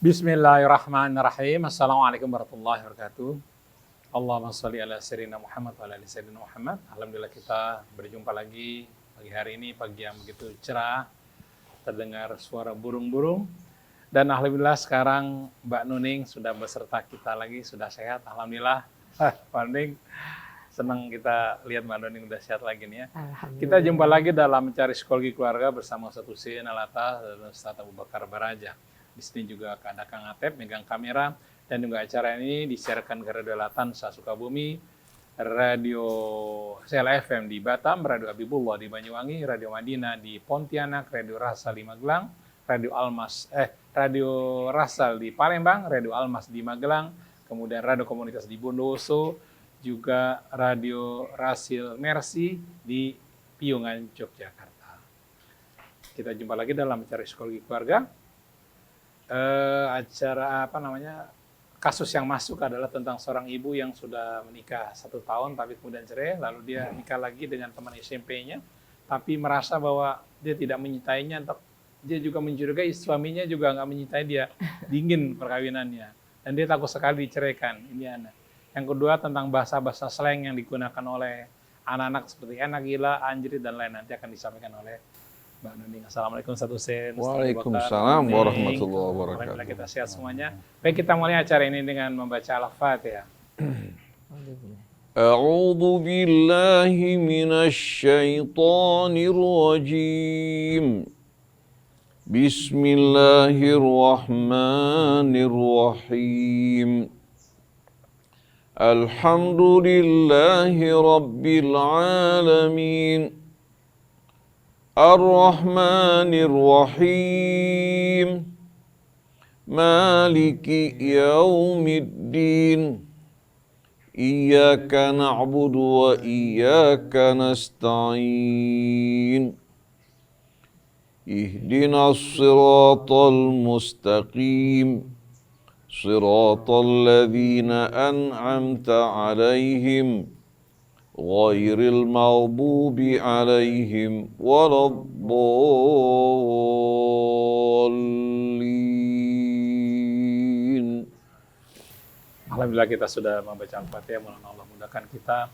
Bismillahirrahmanirrahim. Assalamualaikum warahmatullahi wabarakatuh. Allahumma sholli ala sayyidina Muhammad wa ala ali sayyidina Muhammad. Alhamdulillah kita berjumpa lagi pagi hari ini, pagi yang begitu cerah. Terdengar suara burung-burung. Dan alhamdulillah sekarang Mbak Nuning sudah beserta kita lagi, sudah sehat. Alhamdulillah. Mbak Nuning, senang kita lihat Mbak Nuning udah sehat lagi nih ya. Kita jumpa lagi dalam Mencari Psikologi Keluarga bersama Ustadz Husein Alatas dan Ustadz Abu Bakar Baraja. Di sini juga ada Kang Atep megang kamera, dan juga acara ini disiarkan ke Radio Latansa Sukabumi, Radio Sela FM di Batam, Radio Habibullah di Banyuwangi, Radio Madinah di Pontianak, Radio Rasal di Magelang, Radio Rasal di Palembang, Radio Almas di Magelang, kemudian Radio Komunitas di Bondowoso, juga Radio Rasil Mercy di Piungan, Yogyakarta. Kita jumpa lagi dalam Mencari Psikologi Keluarga. Acara kasus yang masuk adalah tentang seorang ibu yang sudah menikah 1 tahun tapi kemudian cerai, lalu dia nikah lagi dengan teman SMP-nya, tapi merasa bahwa dia tidak menyintainya, atau dia juga mencurigai suaminya juga nggak menyintai dia, dingin perkawinannya, dan dia takut sekali diceraikan. Ini anak. Yang kedua tentang bahasa-bahasa slang yang digunakan oleh anak-anak seperti enak, gila, anjrit, dan lain, nanti akan disampaikan oleh Mbak Nuning. Assalamualaikum Ustadz Husein. Waalaikumsalam warahmatullahi wabarakatuh. Alhamdulillah kita sehat semuanya. Baik, kita mulai acara ini dengan membaca Al-Fatihah. A'udzu billahi minasy syaithanir rajim. Bismillahirrahmanirrahim. Alhamdulillahi rabbil alamin. Ar-Rahmanir Rahim. Maliki yaumiddin. Iyyaka na'budu wa iyyaka nasta'in. Ihdinas siratal mustaqim. Siratal ladzina an'amta 'alaihim ghairil maghdubi 'alaihim waladdallin. Alhamdulillah kita sudah membaca Al-Fatihah. Mudah-mudahan Allah mudahkan kita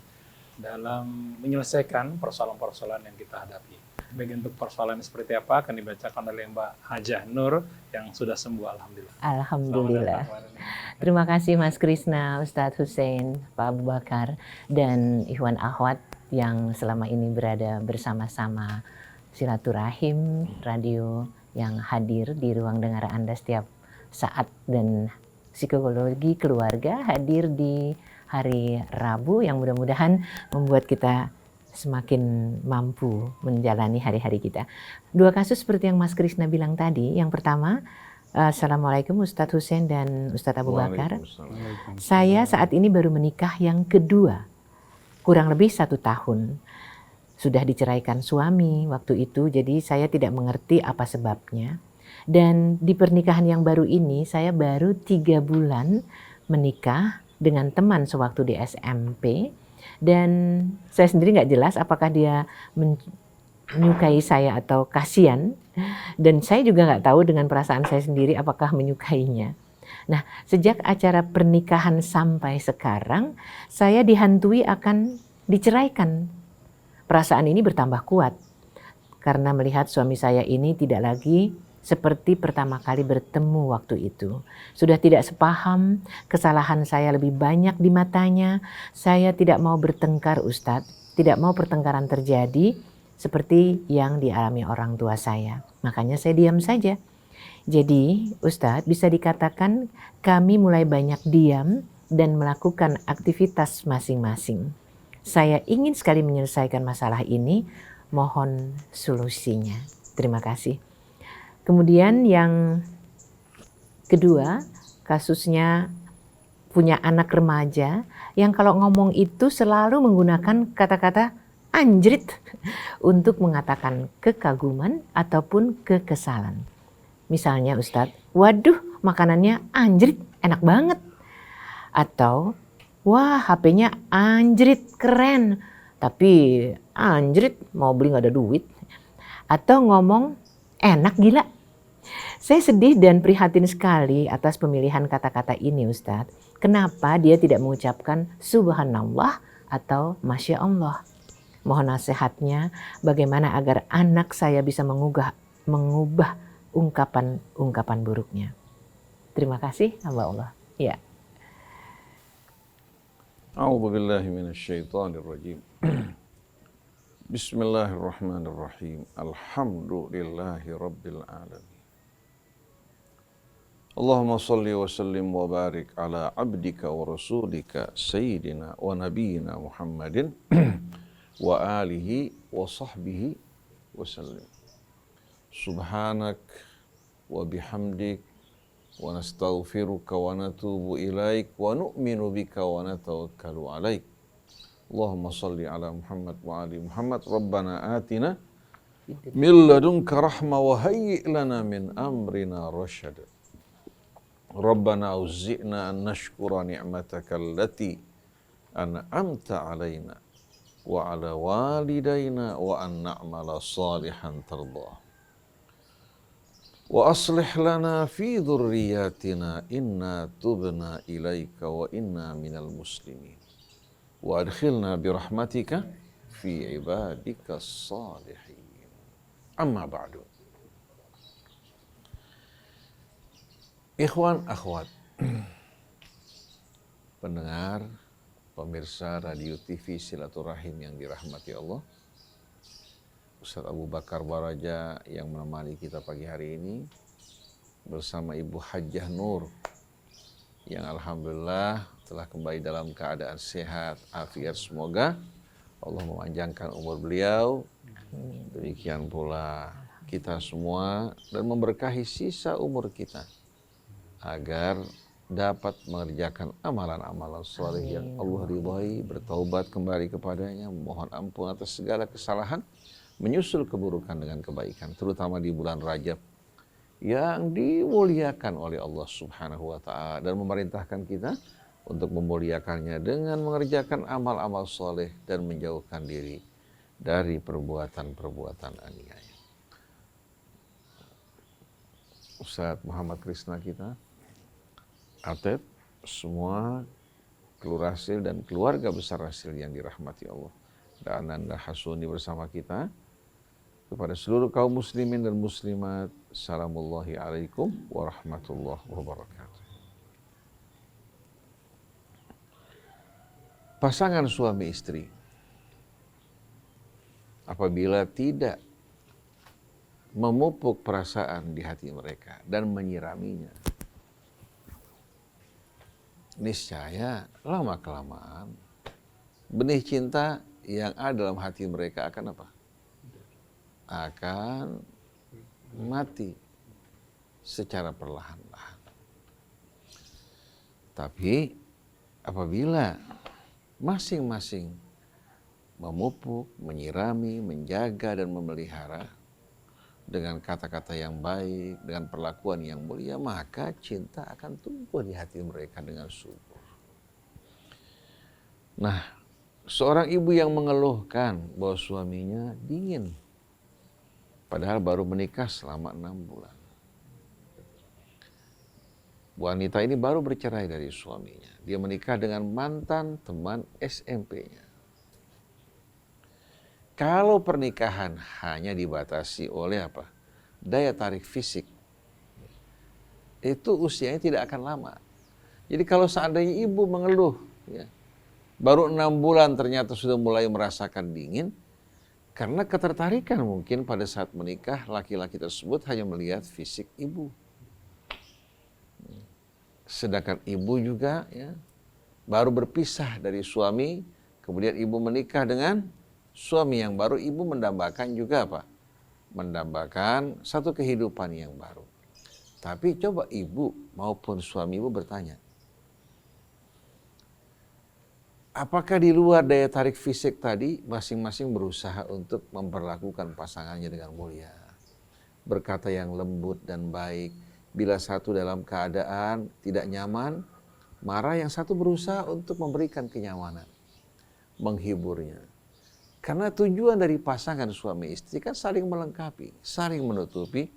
dalam menyelesaikan persoalan-persoalan yang kita hadapi. Baik, untuk persoalan seperti apa akan dibacakan oleh Mbak Hajah Nur yang sudah sembuh, alhamdulillah. Alhamdulillah. Terima kasih Mas Krisna, Ustadz Husein, Pak Abu Bakar, dan Ikhwan Akhwat yang selama ini berada bersama-sama silaturahim radio yang hadir di ruang dengar Anda setiap saat, dan psikologi keluarga hadir di hari Rabu yang mudah-mudahan membuat kita semakin mampu menjalani hari-hari kita. 2 kasus seperti yang Mas Krisna bilang tadi. Yang pertama, Assalamualaikum Ustadz Husein dan Ustadz Abu Bakar. Saya saat ini baru menikah yang kedua, kurang lebih 1 tahun. Sudah diceraikan suami waktu itu, jadi saya tidak mengerti apa sebabnya. Dan di pernikahan yang baru ini, saya baru 3 bulan menikah dengan teman sewaktu di SMP. Dan saya sendiri nggak jelas apakah dia menyukai saya atau kasihan. Dan saya juga nggak tahu dengan perasaan saya sendiri apakah menyukainya. Nah, sejak acara pernikahan sampai sekarang, saya dihantui akan diceraikan. Perasaan ini bertambah kuat karena melihat suami saya ini tidak lagi seperti pertama kali bertemu waktu itu. Sudah tidak sepaham, kesalahan saya lebih banyak di matanya. Saya tidak mau bertengkar Ustadz, tidak mau pertengkaran terjadi seperti yang dialami orang tua saya. Makanya saya diam saja. Jadi Ustadz, bisa dikatakan kami mulai banyak diam dan melakukan aktivitas masing-masing. Saya ingin sekali menyelesaikan masalah ini, mohon solusinya. Terima kasih. Kemudian yang kedua, kasusnya punya anak remaja yang kalau ngomong itu selalu menggunakan kata-kata anjrit untuk mengatakan kekaguman ataupun kekesalan. Misalnya Ustadz, waduh makanannya anjrit, enak banget. Atau, wah HP-nya anjrit, keren. Tapi anjrit mau beli gak ada duit. Atau ngomong enak gila. Saya sedih dan prihatin sekali atas pemilihan kata-kata ini, Ustadz. Kenapa dia tidak mengucapkan subhanallah atau masya Allah? Mohon nasihatnya bagaimana agar anak saya bisa mengubah ungkapan-ungkapan buruknya. Terima kasih, hamba Allah. Ya. A'udzu billahi minasyaitonir rajim. Bismillahirrahmanirrahim. Alhamdulillahi rabbil alamin. Allahumma salli wa sallim wa barik ala abdika wa rasulika sayyidina wa nabiyyina Muhammadin wa alihi wa sahbihi wa sallim. Subhanak wa bihamdik wa nastaghfiruka wa natubu ilaik wa nu'minu bika wa natawakkalu alaik. Allahumma salli ala Muhammad wa ali Muhammad. Rabbana atina min ladunka rahma wa hayyi' lana min amrina rasyada. Rabbana auzi'na an nashkura ni'mataka allati an'amta alaina wa ala walidaina wa an na'mala salihan tardah. Wa aslih lana fi dhurriyyatina inna tubna ilaika wa inna minal muslimin. Wa adkhilna birahmatika fi ibadika salihin. Amma ba'du. Ikhwan akhwat, pendengar, pemirsa radio TV Silaturahim yang dirahmati Allah, Ustaz Abu Bakar Baraja yang menemani kita pagi hari ini bersama Ibu Hajjah Nur yang alhamdulillah telah kembali dalam keadaan sehat, afiat. Semoga Allah memanjangkan umur beliau, demikian pula kita semua, dan memberkahi sisa umur kita agar dapat mengerjakan amalan-amalan saleh yang Allah ridhai, bertaubat kembali kepadanya, mohon ampun atas segala kesalahan, menyusul keburukan dengan kebaikan, terutama di bulan Rajab yang dimuliakan oleh Allah Subhanahu wa taala, dan memerintahkan kita untuk memuliakannya dengan mengerjakan amal-amal saleh dan menjauhkan diri dari perbuatan-perbuatan aniaya. Ustaz Muhammad Krisna kita, Atep, semua keluarga Rasil dan keluarga besar Rasil yang dirahmati Allah, dan Ananda Hasuni bersama kita, kepada seluruh kaum muslimin dan muslimat, salamullahi alaikum warahmatullahi wabarakatuh. Pasangan suami istri apabila tidak memupuk perasaan di hati mereka dan menyiraminya, niscaya lama-kelamaan benih cinta yang ada dalam hati mereka akan apa? Akan mati secara perlahan-lahan. Tapi apabila masing-masing memupuk, menyirami, menjaga dan memelihara dengan kata-kata yang baik, dengan perlakuan yang mulia, maka cinta akan tumbuh di hati mereka dengan subur. Nah, seorang ibu yang mengeluhkan bahwa suaminya dingin, padahal baru menikah selama 6 bulan. Wanita ini baru bercerai dari suaminya. Dia menikah dengan mantan teman SMP-nya. Kalau pernikahan hanya dibatasi oleh apa? Daya tarik fisik, itu usianya tidak akan lama. Jadi kalau seandainya ibu mengeluh, ya, baru 6 bulan ternyata sudah mulai merasakan dingin, karena ketertarikan mungkin pada saat menikah laki-laki tersebut hanya melihat fisik ibu. Sedangkan ibu juga ya, baru berpisah dari suami, kemudian ibu menikah dengan suami yang baru, ibu mendambakan juga apa? Mendambakan satu kehidupan yang baru. Tapi coba ibu maupun suami ibu bertanya, apakah di luar daya tarik fisik tadi masing-masing berusaha untuk memperlakukan pasangannya dengan mulia, berkata yang lembut dan baik. Bila satu dalam keadaan tidak nyaman, marah, yang satu berusaha untuk memberikan kenyamanan, menghiburnya. Karena tujuan dari pasangan suami istri kan saling melengkapi, saling menutupi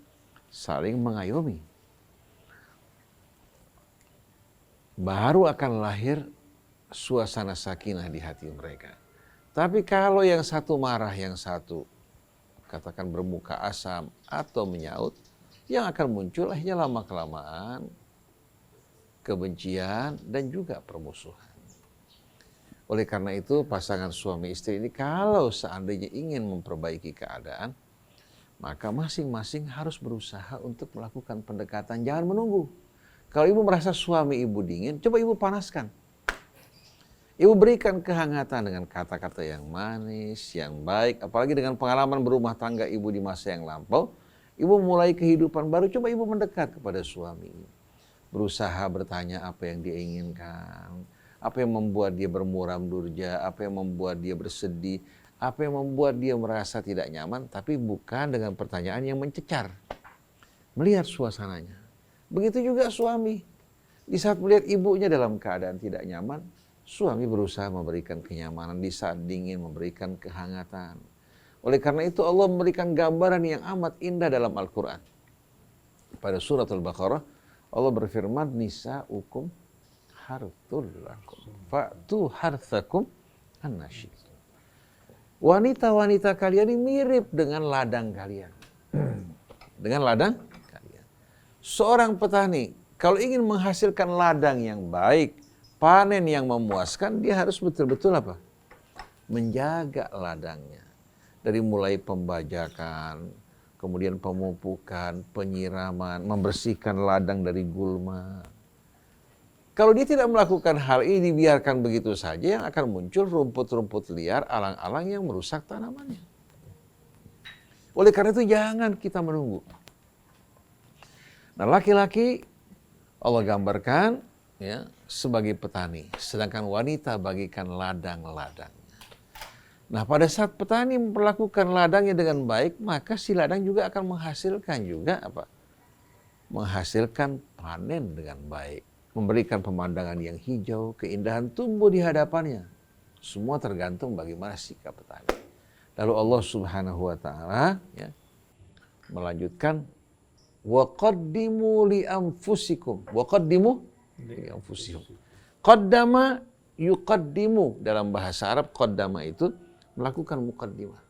saling mengayomi. Baru akan lahir suasana sakinah di hati mereka. Tapi kalau yang satu marah, yang satu katakan bermuka asam atau menyaut, yang akan muncul akhirnya lama-kelamaan kebencian dan juga permusuhan. Oleh karena itu pasangan suami istri ini kalau seandainya ingin memperbaiki keadaan, maka masing-masing harus berusaha untuk melakukan pendekatan, jangan menunggu. Kalau ibu merasa suami ibu dingin, coba ibu panaskan. Ibu berikan kehangatan dengan kata-kata yang manis, yang baik. Apalagi dengan pengalaman berumah tangga ibu di masa yang lampau. Ibu mulai kehidupan baru, coba ibu mendekat kepada suami. Berusaha bertanya apa yang dia inginkan. Apa yang membuat dia bermuram durja, apa yang membuat dia bersedih. Apa yang membuat dia merasa tidak nyaman, tapi bukan dengan pertanyaan yang mencecar. Melihat suasananya. Begitu juga suami. Di saat melihat ibunya dalam keadaan tidak nyaman, suami berusaha memberikan kenyamanan. Di saat dingin memberikan kehangatan. Oleh karena itu Allah memberikan gambaran yang amat indah dalam Al-Quran. Pada surat Al-Baqarah, Allah berfirman, nisa'ukum harthul lakum. Fa'tu harthakum an-nasyitum. Wanita-wanita kalian ini mirip dengan ladang kalian. Dengan ladang kalian. Seorang petani, kalau ingin menghasilkan ladang yang baik, panen yang memuaskan, dia harus betul-betul apa? Menjaga ladangnya. Dari mulai pembajakan, kemudian pemupukan, penyiraman, membersihkan ladang dari gulma. Kalau dia tidak melakukan hal ini, dibiarkan begitu saja, yang akan muncul rumput-rumput liar, alang-alang yang merusak tanamannya. Oleh karena itu jangan kita menunggu. Nah, laki-laki Allah gambarkan ya sebagai petani, sedangkan wanita bagikan ladang-ladangnya. Nah, pada saat petani memperlakukan ladangnya dengan baik, maka si ladang juga akan menghasilkan juga apa? Menghasilkan panen dengan baik, memberikan pemandangan yang hijau, keindahan tumbuh di hadapannya. Semua tergantung bagaimana sikap petani. Lalu Allah Subhanahu wa taala ya melanjutkan waqaddimu li anfusikum. Waqaddimu li anfusikum. Qaddama yuqaddimu, dalam bahasa Arab qaddama itu melakukan muqaddimah.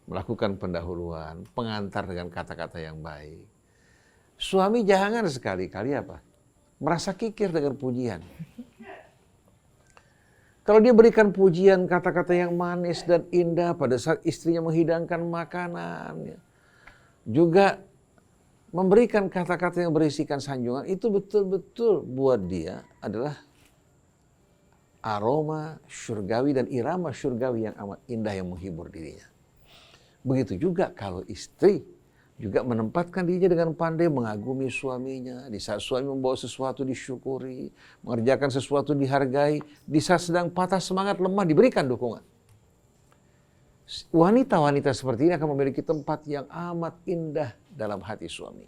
Melakukan pendahuluan, pengantar dengan kata-kata yang baik. Suami jangan sekali-kali apa? Merasa kikir dengan pujian. Kalau dia berikan pujian, kata-kata yang manis dan indah pada saat istrinya menghidangkan makanan, ya. Juga memberikan kata-kata yang berisikan sanjungan, itu betul-betul buat dia adalah aroma syurgawi dan irama syurgawi yang amat indah yang menghibur dirinya. Begitu juga kalau istri juga menempatkan dirinya dengan pandai mengagumi suaminya. Di saat suami membawa sesuatu disyukuri, mengerjakan sesuatu dihargai, di saat sedang patah semangat, lemah, diberikan dukungan. Wanita-wanita seperti ini akan memiliki tempat yang amat indah dalam hati suami.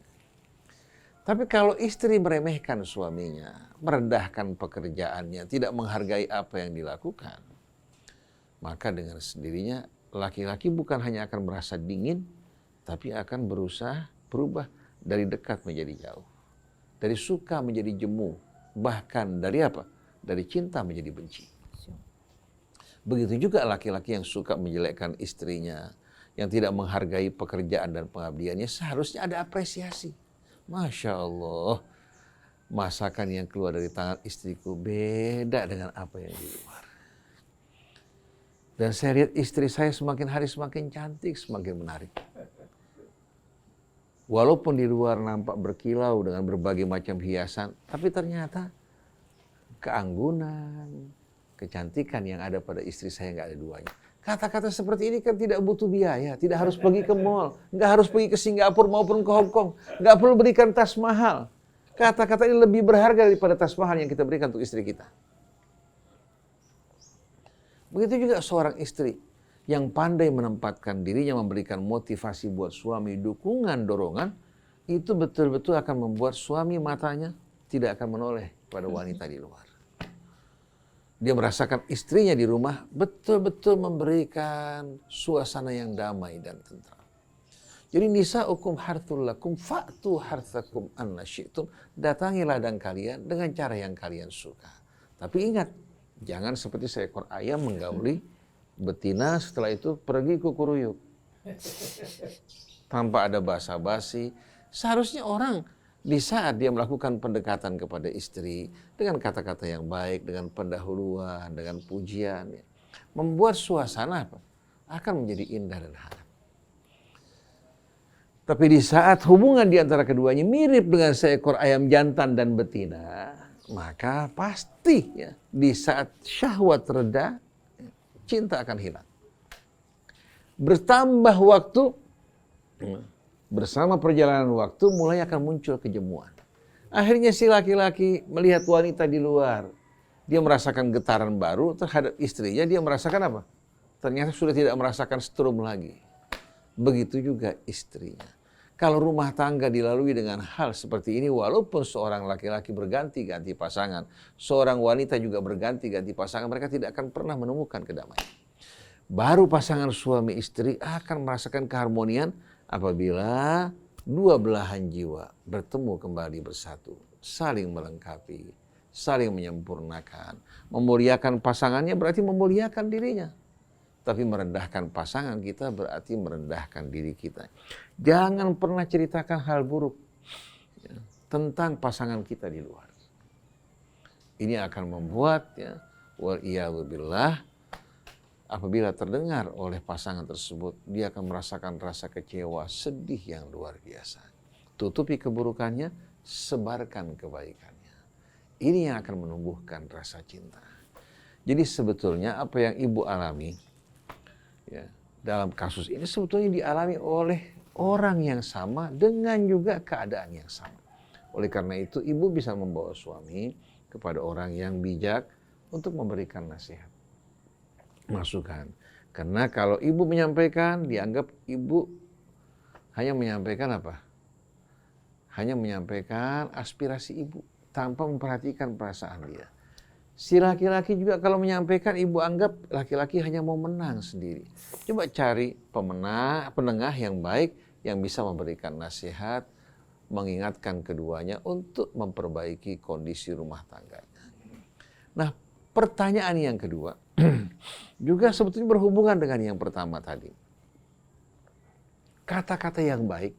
Tapi kalau istri meremehkan suaminya, merendahkan pekerjaannya, tidak menghargai apa yang dilakukan, maka dengan sendirinya laki-laki bukan hanya akan merasa dingin, tapi akan berusaha berubah dari dekat menjadi jauh. Dari suka menjadi jemu. Bahkan dari apa? Dari cinta menjadi benci. Begitu juga laki-laki yang suka menjelekkan istrinya, yang tidak menghargai pekerjaan dan pengabdiannya, seharusnya ada apresiasi. Masya Allah, masakan yang keluar dari tangan istriku beda dengan apa yang di luar. Dan saya lihat istri saya semakin hari semakin cantik, semakin menarik. Walaupun di luar nampak berkilau dengan berbagai macam hiasan, tapi ternyata keanggunan, kecantikan yang ada pada istri saya nggak ada duanya. Kata-kata seperti ini kan tidak butuh biaya, tidak harus pergi ke mall, nggak harus pergi ke Singapura maupun ke Hong Kong, nggak perlu berikan tas mahal. Kata-kata ini lebih berharga daripada tas mahal yang kita berikan untuk istri kita. Begitu juga seorang istri yang pandai menempatkan dirinya, memberikan motivasi buat suami, dukungan, dorongan, itu betul-betul akan membuat suami matanya tidak akan menoleh pada wanita di luar. Dia merasakan istrinya di rumah betul-betul memberikan suasana yang damai dan tentram. Jadi nisa'ukum harthul lakum fa'tu harthakum anna syi'tum. Datangi ladang kalian dengan cara yang kalian suka. Tapi ingat, jangan seperti seekor ayam menggauli betina setelah itu pergi kukuruyuk. Tanpa ada basa-basi. Seharusnya orang di saat dia melakukan pendekatan kepada istri dengan kata-kata yang baik, dengan pendahuluan, dengan pujian, ya, membuat suasana akan menjadi indah dan hangat. Tapi di saat hubungan di antara keduanya mirip dengan seekor ayam jantan dan betina, maka pasti ya, di saat syahwat reda, cinta akan hilang. Bertambah waktu, bersama perjalanan waktu mulai akan muncul kejemuan. Akhirnya si laki-laki melihat wanita di luar. Dia merasakan getaran baru terhadap istrinya, dia merasakan apa? Ternyata sudah tidak merasakan strum lagi. Begitu juga istrinya. Kalau rumah tangga dilalui dengan hal seperti ini, walaupun seorang laki-laki berganti-ganti pasangan, seorang wanita juga berganti-ganti pasangan, mereka tidak akan pernah menemukan kedamaian. Baru pasangan suami istri akan merasakan keharmonian apabila dua belahan jiwa bertemu kembali bersatu, saling melengkapi, saling menyempurnakan. Memuliakan pasangannya berarti memuliakan dirinya. Tapi merendahkan pasangan kita berarti merendahkan diri kita. Jangan pernah ceritakan hal buruk ya, tentang pasangan kita di luar. Ini akan membuat ya, wal'iyadzubillah, apabila terdengar oleh pasangan tersebut, dia akan merasakan rasa kecewa, sedih yang luar biasa. Tutupi keburukannya, sebarkan kebaikannya. Ini yang akan menumbuhkan rasa cinta. Jadi sebetulnya apa yang ibu alami ya, dalam kasus ini sebetulnya dialami oleh orang yang sama dengan juga keadaan yang sama. Oleh karena itu ibu bisa membawa suami kepada orang yang bijak untuk memberikan nasihat, masukan. Karena kalau ibu menyampaikan, dianggap ibu hanya menyampaikan apa? Hanya menyampaikan aspirasi ibu tanpa memperhatikan perasaan dia. Si laki-laki juga kalau menyampaikan, ibu anggap laki-laki hanya mau menang sendiri. Coba cari penengah yang baik yang bisa memberikan nasihat, mengingatkan keduanya untuk memperbaiki kondisi rumah tangganya. Nah, pertanyaan yang kedua juga sebetulnya berhubungan dengan yang pertama tadi. Kata-kata yang baik,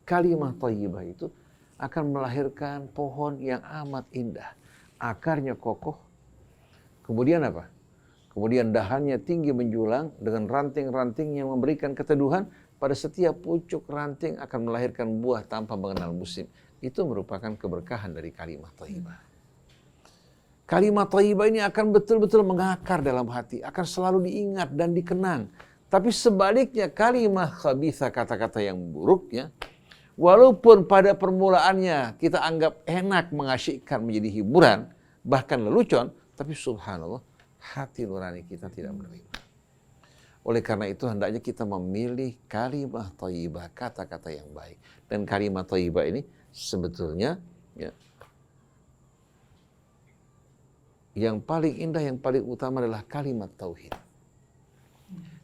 kalimah thayyibah itu akan melahirkan pohon yang amat indah. Akarnya kokoh, kemudian apa? Kemudian dahannya tinggi menjulang dengan ranting-ranting yang memberikan keteduhan. Pada setiap pucuk ranting akan melahirkan buah tanpa mengenal musim. Itu merupakan keberkahan dari kalimah thayyibah. Kalimat thayyibah ini akan betul-betul mengakar dalam hati, akan selalu diingat dan dikenang. Tapi sebaliknya kalimah khabithah, kata-kata yang buruk ya, walaupun pada permulaannya kita anggap enak, mengasyikkan, menjadi hiburan, bahkan lelucon, tapi subhanallah, hati nurani kita tidak menerima. Oleh karena itu hendaknya kita memilih kalimah thayyibah, kata-kata yang baik. Dan kalimah thayyibah ini sebetulnya ya, yang paling indah, yang paling utama adalah kalimat tauhid.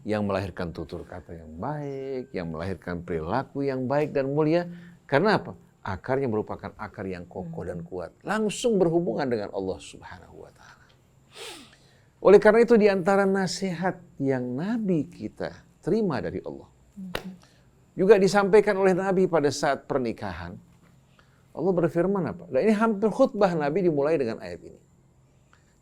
Yang melahirkan tutur kata yang baik, yang melahirkan perilaku yang baik dan mulia. Karena apa? Akarnya merupakan akar yang kokoh dan kuat. Langsung berhubungan dengan Allah Subhanahu wa ta'ala. Oleh karena itu di antara nasihat yang Nabi kita terima dari Allah, juga disampaikan oleh Nabi pada saat pernikahan. Allah berfirman apa? Dan ini hampir khutbah Nabi dimulai dengan ayat ini.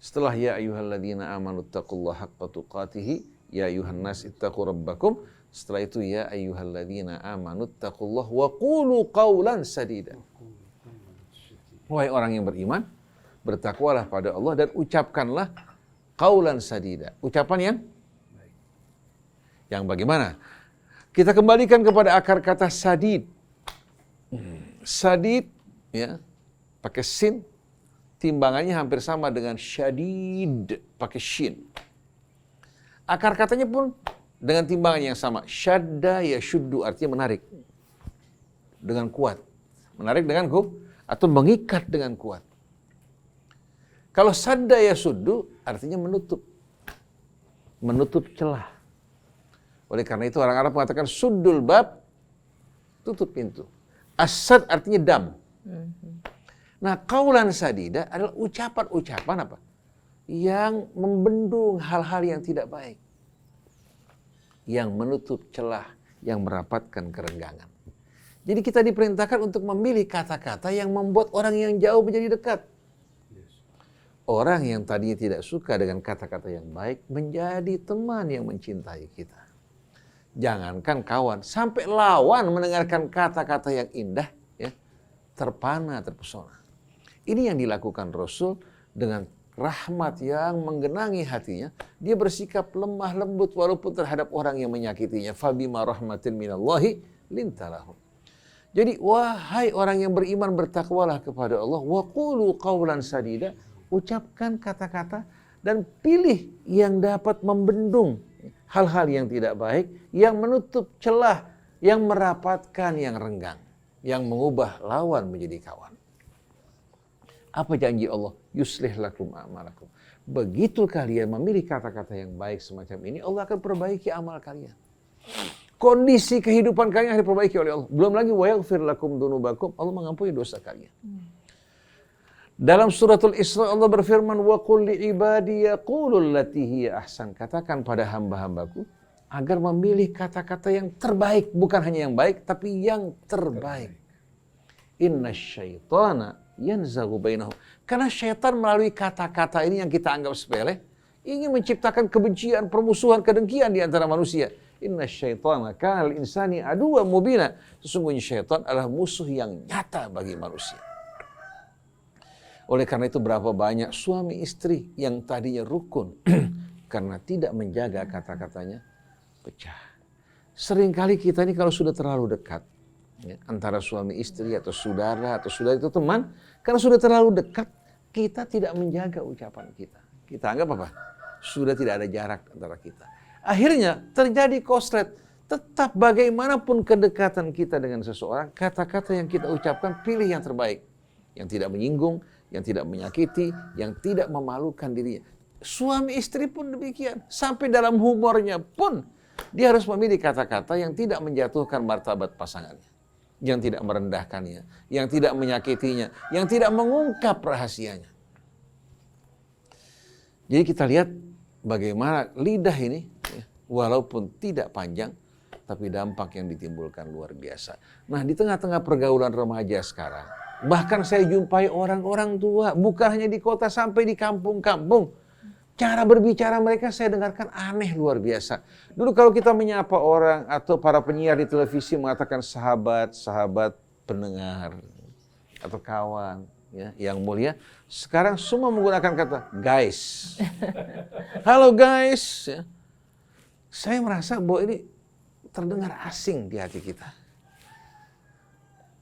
Setelah ya ayyuhalladzina amanu taqullaha haqqa tuqatih, ya ayyuhan nas ittaqu rabbakum. Setelah itu ya ayyuhalladzina amanu taqullaha wa qulu qawlan sadida. Wahai orang yang beriman, bertakwalah pada Allah dan ucapkanlah qawlan sadida. Ucapan yang bagaimana? Kita kembalikan kepada akar kata sadid. Sadid ya, pakai sin, timbangannya hampir sama dengan syadid, pakai shin. Akar katanya pun dengan timbangan yang sama. Syadda yashuddu, artinya menarik dengan kuat. Menarik dengan atau mengikat dengan kuat. Kalau sadda yasuddu artinya menutup. Menutup celah. Oleh karena itu orang Arab mengatakan suddul bab tutup pintu. As-sad artinya dam. Nah, qaulan sadida adalah ucapan-ucapan apa? Yang membendung hal-hal yang tidak baik. Yang menutup celah, yang merapatkan kerenggangan. Jadi kita diperintahkan untuk memilih kata-kata yang membuat orang yang jauh menjadi dekat. Orang yang tadinya tidak suka dengan kata-kata yang baik menjadi teman yang mencintai kita. Jangankan kawan, sampai lawan mendengarkan kata-kata yang indah, ya, terpana, terpesona. Ini yang dilakukan Rasul dengan rahmat yang menggenangi hatinya. Dia bersikap lemah lembut walaupun terhadap orang yang menyakitinya. Fabima rahmatin minallahi lintalahum. Jadi wahai orang yang beriman, bertakwalah kepada Allah. Wa qulu qawlan sadida. Ucapkan kata-kata dan pilih yang dapat membendung hal-hal yang tidak baik, yang menutup celah, yang merapatkan yang renggang, yang mengubah lawan menjadi kawan. Apa janji Allah? Yuslih lakum a'malakum. Begitu kalian memilih kata-kata yang baik semacam ini, Allah akan perbaiki amal kalian. Kondisi kehidupan kalian akan diperbaiki oleh Allah. Belum lagi wa yaghfir lakum dunubakum, Allah mengampuni dosa kalian. Dalam suratul Isra Allah berfirman, wa qul li ibadi yaqulu allati hiya ahsan. Katakan pada hamba-hambaku agar memilih kata-kata yang terbaik, bukan hanya yang baik tapi yang terbaik. Innasyaitana yanzaghu bainahum. Karena syaitan melalui kata-kata ini yang kita anggap sepele ingin menciptakan kebencian, permusuhan, kedengkian di antara manusia. Innasyaitana kana lil insani aduwwan mubina. Sesungguhnya syaitan adalah musuh yang nyata bagi manusia. Oleh karena itu berapa banyak suami istri yang tadinya rukun karena tidak menjaga kata-katanya pecah. Seringkali kita ini kalau sudah terlalu dekat, ya, antara suami istri atau saudara itu teman, karena sudah terlalu dekat kita tidak menjaga ucapan kita. Kita anggap apa? Sudah tidak ada jarak antara kita. Akhirnya terjadi koslet. Tetap bagaimanapun kedekatan kita dengan seseorang, kata-kata yang kita ucapkan pilih yang terbaik, yang tidak menyinggung, yang tidak menyakiti, yang tidak memalukan dirinya. Suami istri pun demikian. Sampai dalam humornya pun dia harus memilih kata-kata yang tidak menjatuhkan martabat pasangannya, yang tidak merendahkannya, yang tidak menyakitinya, yang tidak mengungkap rahasianya. Jadi kita lihat bagaimana lidah ini, ya, walaupun tidak panjang, tapi dampak yang ditimbulkan luar biasa. Nah, di tengah-tengah pergaulan remaja sekarang, bahkan saya jumpai orang-orang tua, bukan hanya di kota, sampai di kampung-kampung. Cara berbicara mereka saya dengarkan aneh luar biasa. Dulu kalau kita menyapa orang atau para penyiar di televisi mengatakan sahabat pendengar atau kawan, ya, yang mulia. Sekarang semua menggunakan kata guys. Halo guys. Ya. Saya merasa bahwa ini terdengar asing di hati kita.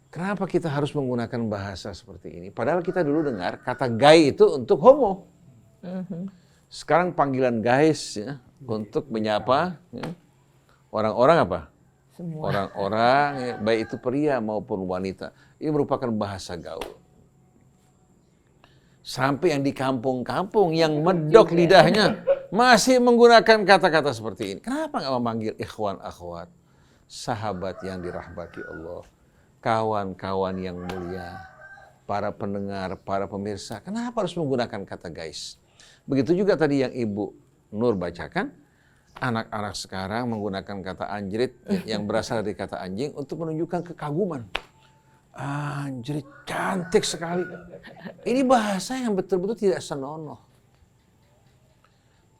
Kenapa kita harus menggunakan bahasa seperti ini? Padahal kita dulu dengar kata gay itu untuk homo. Sekarang panggilan guys, ya, untuk menyapa, ya, orang-orang apa? Semua. Orang-orang, ya, baik itu pria maupun wanita. Ini merupakan bahasa gaul. Sampai yang di kampung-kampung yang medok lidahnya masih menggunakan kata-kata seperti ini. Kenapa nggak memanggil ikhwan akhwat, sahabat yang dirahmati Allah, kawan-kawan yang mulia, para pendengar, para pemirsa? Kenapa harus menggunakan kata guys? Begitu juga tadi yang Ibu Nur bacakan, anak-anak sekarang menggunakan kata anjrit yang berasal dari kata anjing untuk menunjukkan kekaguman. Anjrit, cantik sekali. Ini bahasa yang betul-betul tidak senonoh.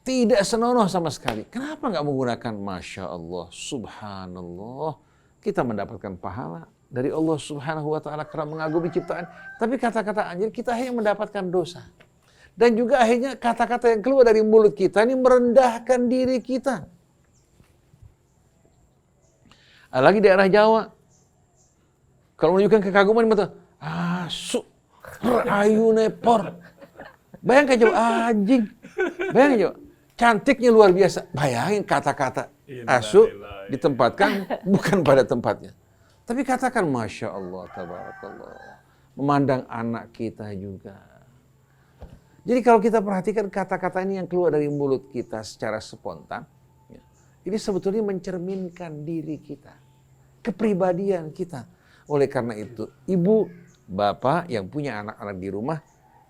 Tidak senonoh sama sekali. Kenapa nggak menggunakan Masya Allah, Subhanallah? Kita mendapatkan pahala dari Allah Subhanahu wa Ta'ala karena mengagumi ciptaan. Tapi kata-kata anjir kita hanya mendapatkan dosa. Dan juga akhirnya kata-kata yang keluar dari mulut kita ini merendahkan diri kita. Lagi daerah Jawa, kalau menunjukkan kekaguman mata, asu, ayu nepor. Bayangkan coba, anjing. Bayangkan coba, cantiknya luar biasa. Bayangin kata-kata asu ditempatkan bukan pada tempatnya. Tapi katakan Masya Allah, Tabarakallah. Memandang anak kita juga. Jadi kalau kita perhatikan kata-kata ini yang keluar dari mulut kita secara spontan, ya, ini sebetulnya mencerminkan diri kita. kepribadian kita. Oleh karena itu, ibu, bapak yang punya anak-anak di rumah,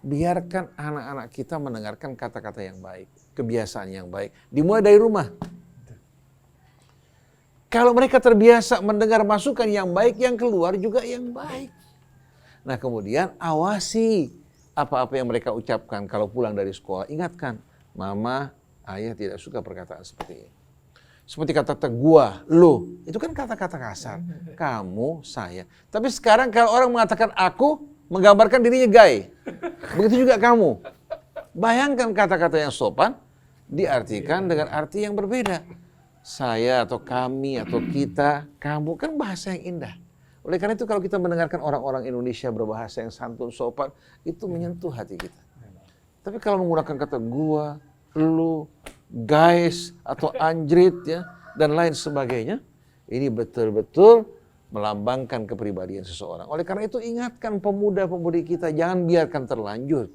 biarkan anak-anak kita mendengarkan kata-kata yang baik, kebiasaan yang baik. Dimulai dari rumah. Kalau mereka terbiasa mendengar masukan yang baik, yang keluar juga yang baik. Nah kemudian awasi apa-apa yang mereka ucapkan kalau pulang dari sekolah. Ingatkan, mama, ayah tidak suka perkataan seperti ini. Seperti kata-kata gua, lu, itu kan kata-kata kasar. Kamu, saya. Tapi sekarang kalau orang mengatakan aku, menggambarkan dirinya gay. Begitu juga kamu. Bayangkan kata-kata yang sopan, diartikan dengan arti yang berbeda. Saya atau kami atau kita, kamu, kan bahasa yang indah. Oleh karena itu kalau kita mendengarkan orang-orang Indonesia berbahasa yang santun, sopan, itu menyentuh hati kita. Tapi kalau menggunakan kata gua, lu, guys, atau anjrit, ya, dan lain sebagainya, ini betul-betul melambangkan kepribadian seseorang. Oleh karena itu ingatkan pemuda-pemudi kita, jangan biarkan terlanjur.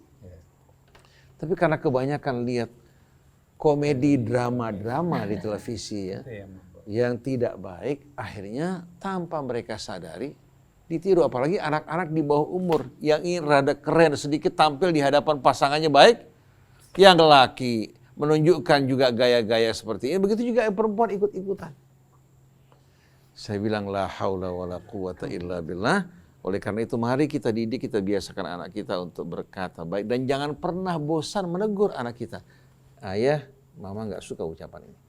Tapi karena kebanyakan lihat komedi drama-drama di televisi, ya, yang tidak baik, akhirnya tanpa mereka sadari ditiru. Apalagi anak-anak di bawah umur yang ingin rada keren sedikit, tampil di hadapan pasangannya baik, yang laki menunjukkan juga gaya-gaya seperti ini, begitu juga yang perempuan ikut-ikutan. Saya bilang la haula wala quwata illa billah. Oleh karena itu mari kita didik, kita biasakan anak kita untuk berkata baik, dan jangan pernah bosan menegur anak kita. Ayah, mama nggak suka ucapan ini.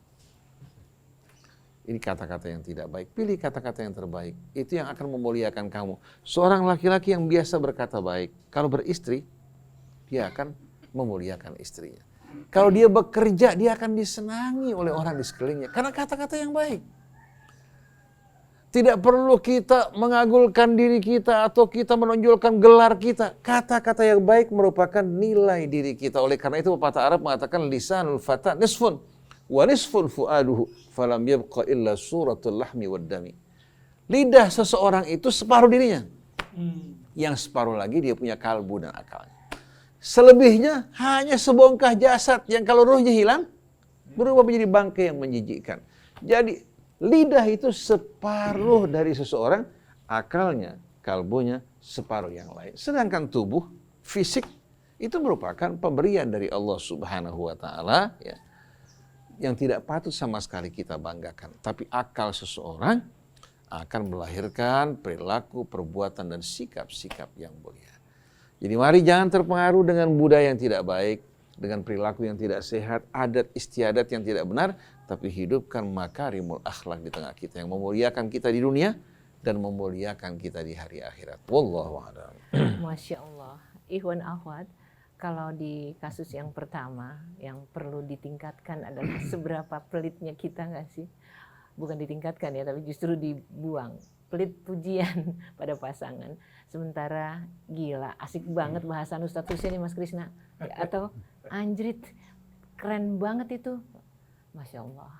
Ini kata-kata yang tidak baik. Pilih kata-kata yang terbaik. Itu yang akan memuliakan kamu. Seorang laki-laki yang biasa berkata baik, kalau beristri, dia akan memuliakan istrinya. Kalau dia bekerja, dia akan disenangi oleh orang di sekelilingnya. Karena kata-kata yang baik. Tidak perlu kita mengagulkan diri kita atau kita menonjolkan gelar kita. Kata-kata yang baik merupakan nilai diri kita. Oleh karena itu pepatah Arab mengatakan lisanul fata nisfun wa nisfun fuaduhu falam yabqa illa suratul lahmi wad dami. Lidah seseorang itu separuh dirinya. Yang separuh lagi dia punya kalbu dan akalnya. Selebihnya hanya sebongkah jasad yang kalau ruhnya hilang berubah menjadi bangkai yang menjijikkan. Jadi lidah itu separuh dari seseorang, akalnya, kalbunya separuh yang lain. Sedangkan tubuh, fisik, itu merupakan pemberian dari Allah Subhanahu wa Ta'ala, ya, yang tidak patut sama sekali kita banggakan. Tapi akal seseorang akan melahirkan perilaku, perbuatan, dan sikap-sikap yang mulia. Jadi mari jangan terpengaruh dengan budaya yang tidak baik, dengan perilaku yang tidak sehat, adat istiadat yang tidak benar, tapi hidupkan makarimul akhlak di tengah kita yang memuliakan kita di dunia dan memuliakan kita di hari akhirat. Wallahu a'lam. Masya Allah. Ikhwan akhwat, kalau di kasus yang pertama yang perlu ditingkatkan adalah seberapa pelitnya kita nggak sih? Bukan ditingkatkan ya, tapi justru dibuang. Pelit pujian pada pasangan. Sementara gila, asik banget bahasan Ustadz Hussein nih Mas Krisna. Atau anjrit, keren banget itu. Masya Allah.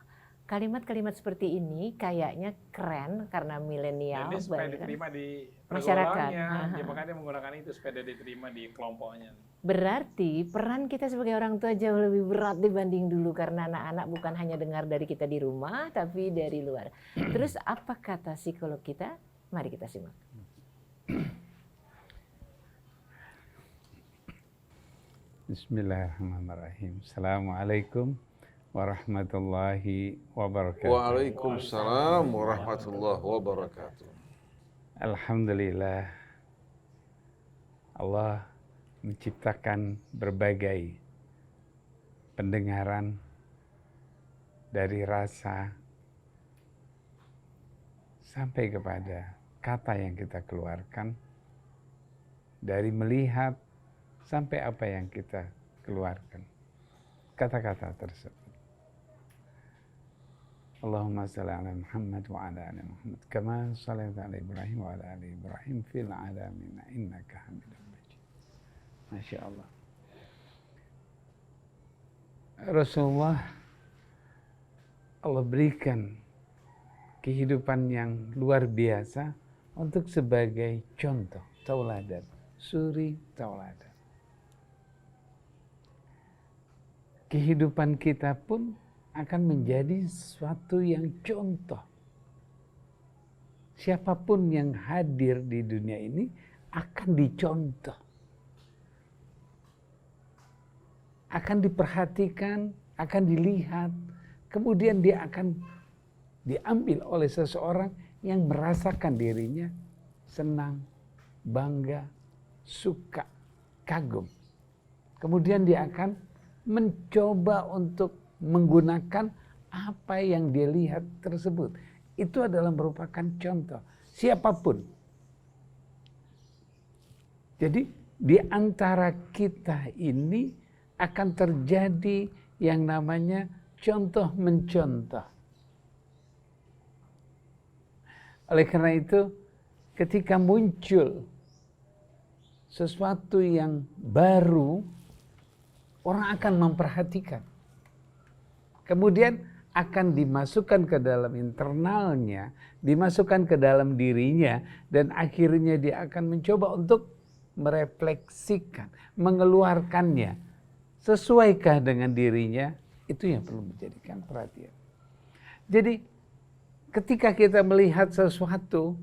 Kalimat-kalimat seperti ini kayaknya keren karena milenial. Ini supaya diterima di masyarakat. Ya, makanya menggunakan itu supaya diterima di kelompoknya. Berarti peran kita sebagai orang tua jauh lebih berat dibanding dulu karena anak-anak bukan hanya dengar dari kita di rumah tapi dari luar. Terus apa kata psikolog kita? Mari kita simak. Bismillahirrahmanirrahim. Assalamualaikum warahmatullahi wabarakatuh. Waalaikumsalam warahmatullahi wabarakatuh. Alhamdulillah, Allah menciptakan berbagai pendengaran dari rasa sampai kepada kata yang kita keluarkan, dari melihat sampai apa yang kita keluarkan, kata-kata tersebut. Allahumma salli ala Muhammad wa ala ali Muhammad kama shallaita ala Ibrahim wa ala ali Ibrahim fil alamin innaka Hamidum Majid. Masya Allah. Rasulullah, Allah berikan kehidupan yang luar biasa untuk sebagai contoh, tauladan, suri tauladan. Kehidupan kita pun akan menjadi sesuatu yang contoh siapapun yang hadir di dunia ini akan dicontoh, akan diperhatikan, akan dilihat, kemudian dia akan diambil oleh seseorang yang merasakan dirinya senang, bangga, suka, kagum. Kemudian dia akan mencoba untuk menggunakan apa yang dia lihat tersebut. Itu adalah merupakan contoh siapapun. Jadi di antara kita ini akan terjadi yang namanya contoh mencontoh. Oleh karena itu, ketika muncul sesuatu yang baru, orang akan memperhatikan. Kemudian akan dimasukkan ke dalam internalnya, dimasukkan ke dalam dirinya, dan akhirnya dia akan mencoba untuk merefleksikan, mengeluarkannya. Sesuaikah dengan dirinya? Itu yang perlu menjadikan perhatian. Jadi ketika kita melihat sesuatu,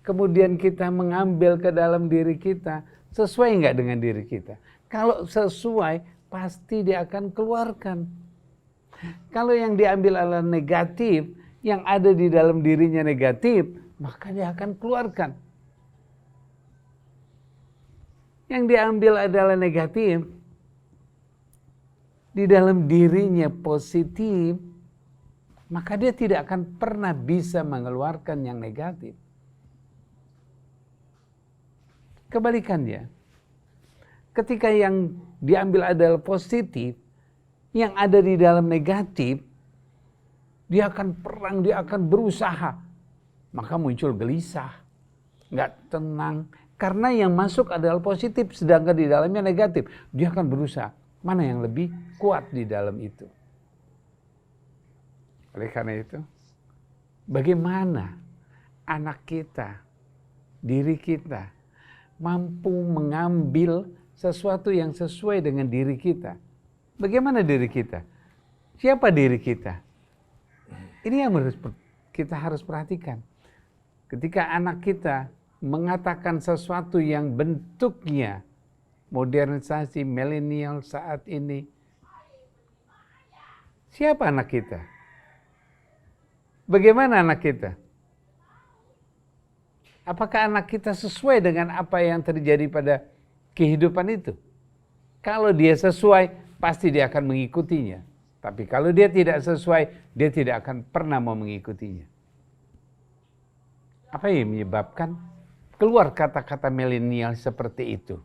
kemudian kita mengambil ke dalam diri kita, sesuai nggak dengan diri kita? Kalau sesuai, pasti dia akan keluarkan. Kalau yang diambil adalah negatif, yang ada di dalam dirinya negatif, maka dia akan keluarkan. Yang diambil adalah negatif, di dalam dirinya positif, maka dia tidak akan pernah bisa mengeluarkan yang negatif. Kebalikannya, ketika yang diambil adalah positif, yang ada di dalam negatif, dia akan perang, dia akan berusaha. Maka muncul gelisah, nggak tenang. Karena yang masuk adalah positif, sedangkan di dalamnya negatif. Dia akan berusaha, mana yang lebih kuat di dalam itu. Oleh karena itu, bagaimana anak kita, diri kita, mampu mengambil sesuatu yang sesuai dengan diri kita. Bagaimana diri kita? Siapa diri kita? Ini yang kita harus perhatikan. Ketika anak kita mengatakan sesuatu yang bentuknya modernisasi milenial saat ini, siapa anak kita? Bagaimana anak kita? Apakah anak kita sesuai dengan apa yang terjadi pada kehidupan itu? Kalau dia sesuai, pasti dia akan mengikutinya. Tapi kalau dia tidak sesuai, dia tidak akan pernah mau mengikutinya. Apa yang menyebabkan keluar kata-kata milenial seperti itu?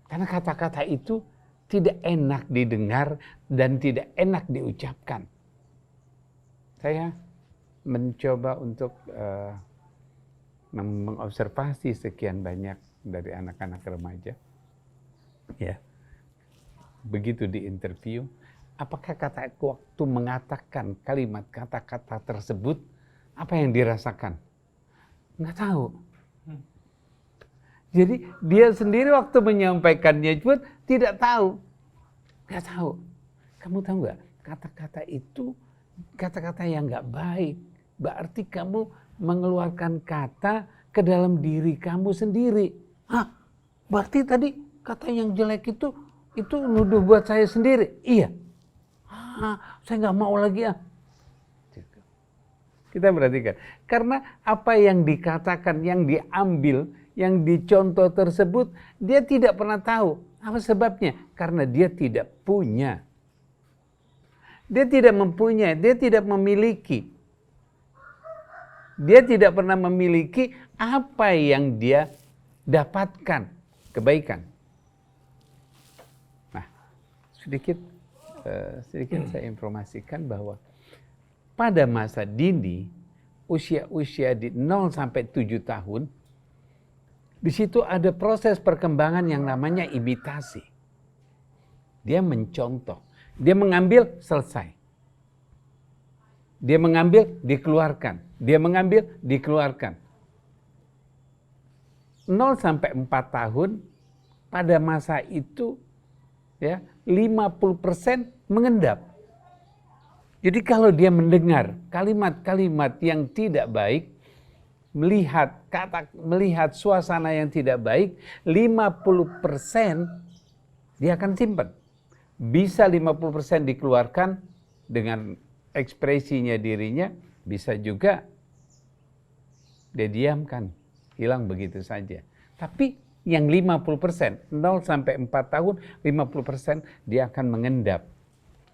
Karena kata-kata itu tidak enak didengar dan tidak enak diucapkan. Saya mencoba untuk mengobservasi sekian banyak dari anak-anak remaja. Ya. Begitu diinterview, apakah waktu mengatakan kalimat kata-kata tersebut, apa yang dirasakan? Nggak tahu. Jadi dia sendiri waktu menyampaikannya pun tidak tahu. Nggak tahu. Kamu tahu nggak? Kata-kata itu kata-kata yang nggak baik. Berarti kamu mengeluarkan kata ke dalam diri kamu sendiri. Hah? Berarti tadi kata yang jelek itu nuduh buat saya sendiri. Iya. Saya nggak mau lagi ah. Kita perhatikan. Karena apa yang dikatakan, yang diambil, yang dicontoh tersebut, dia tidak pernah tahu. Apa sebabnya? Karena dia tidak punya. Dia tidak mempunyai, dia tidak memiliki. Dia tidak pernah memiliki apa yang dia dapatkan, kebaikan. Sedikit saya informasikan bahwa pada masa dini, usia-usia di 0 sampai 7 tahun, di situ ada proses perkembangan yang namanya imitasi. Dia mencontoh, dia mengambil, selesai. Dia mengambil, dikeluarkan. Dia mengambil, dikeluarkan. 0 sampai 4 tahun, pada masa itu, ya, 50% mengendap. Jadi kalau dia mendengar kalimat-kalimat yang tidak baik, melihat suasana yang tidak baik, 50% dia akan simpan. Bisa 50% dikeluarkan dengan ekspresinya dirinya, bisa juga dia diamkan, hilang begitu saja. Tapi yang 50%, 0 sampai 4 tahun, 50% dia akan mengendap.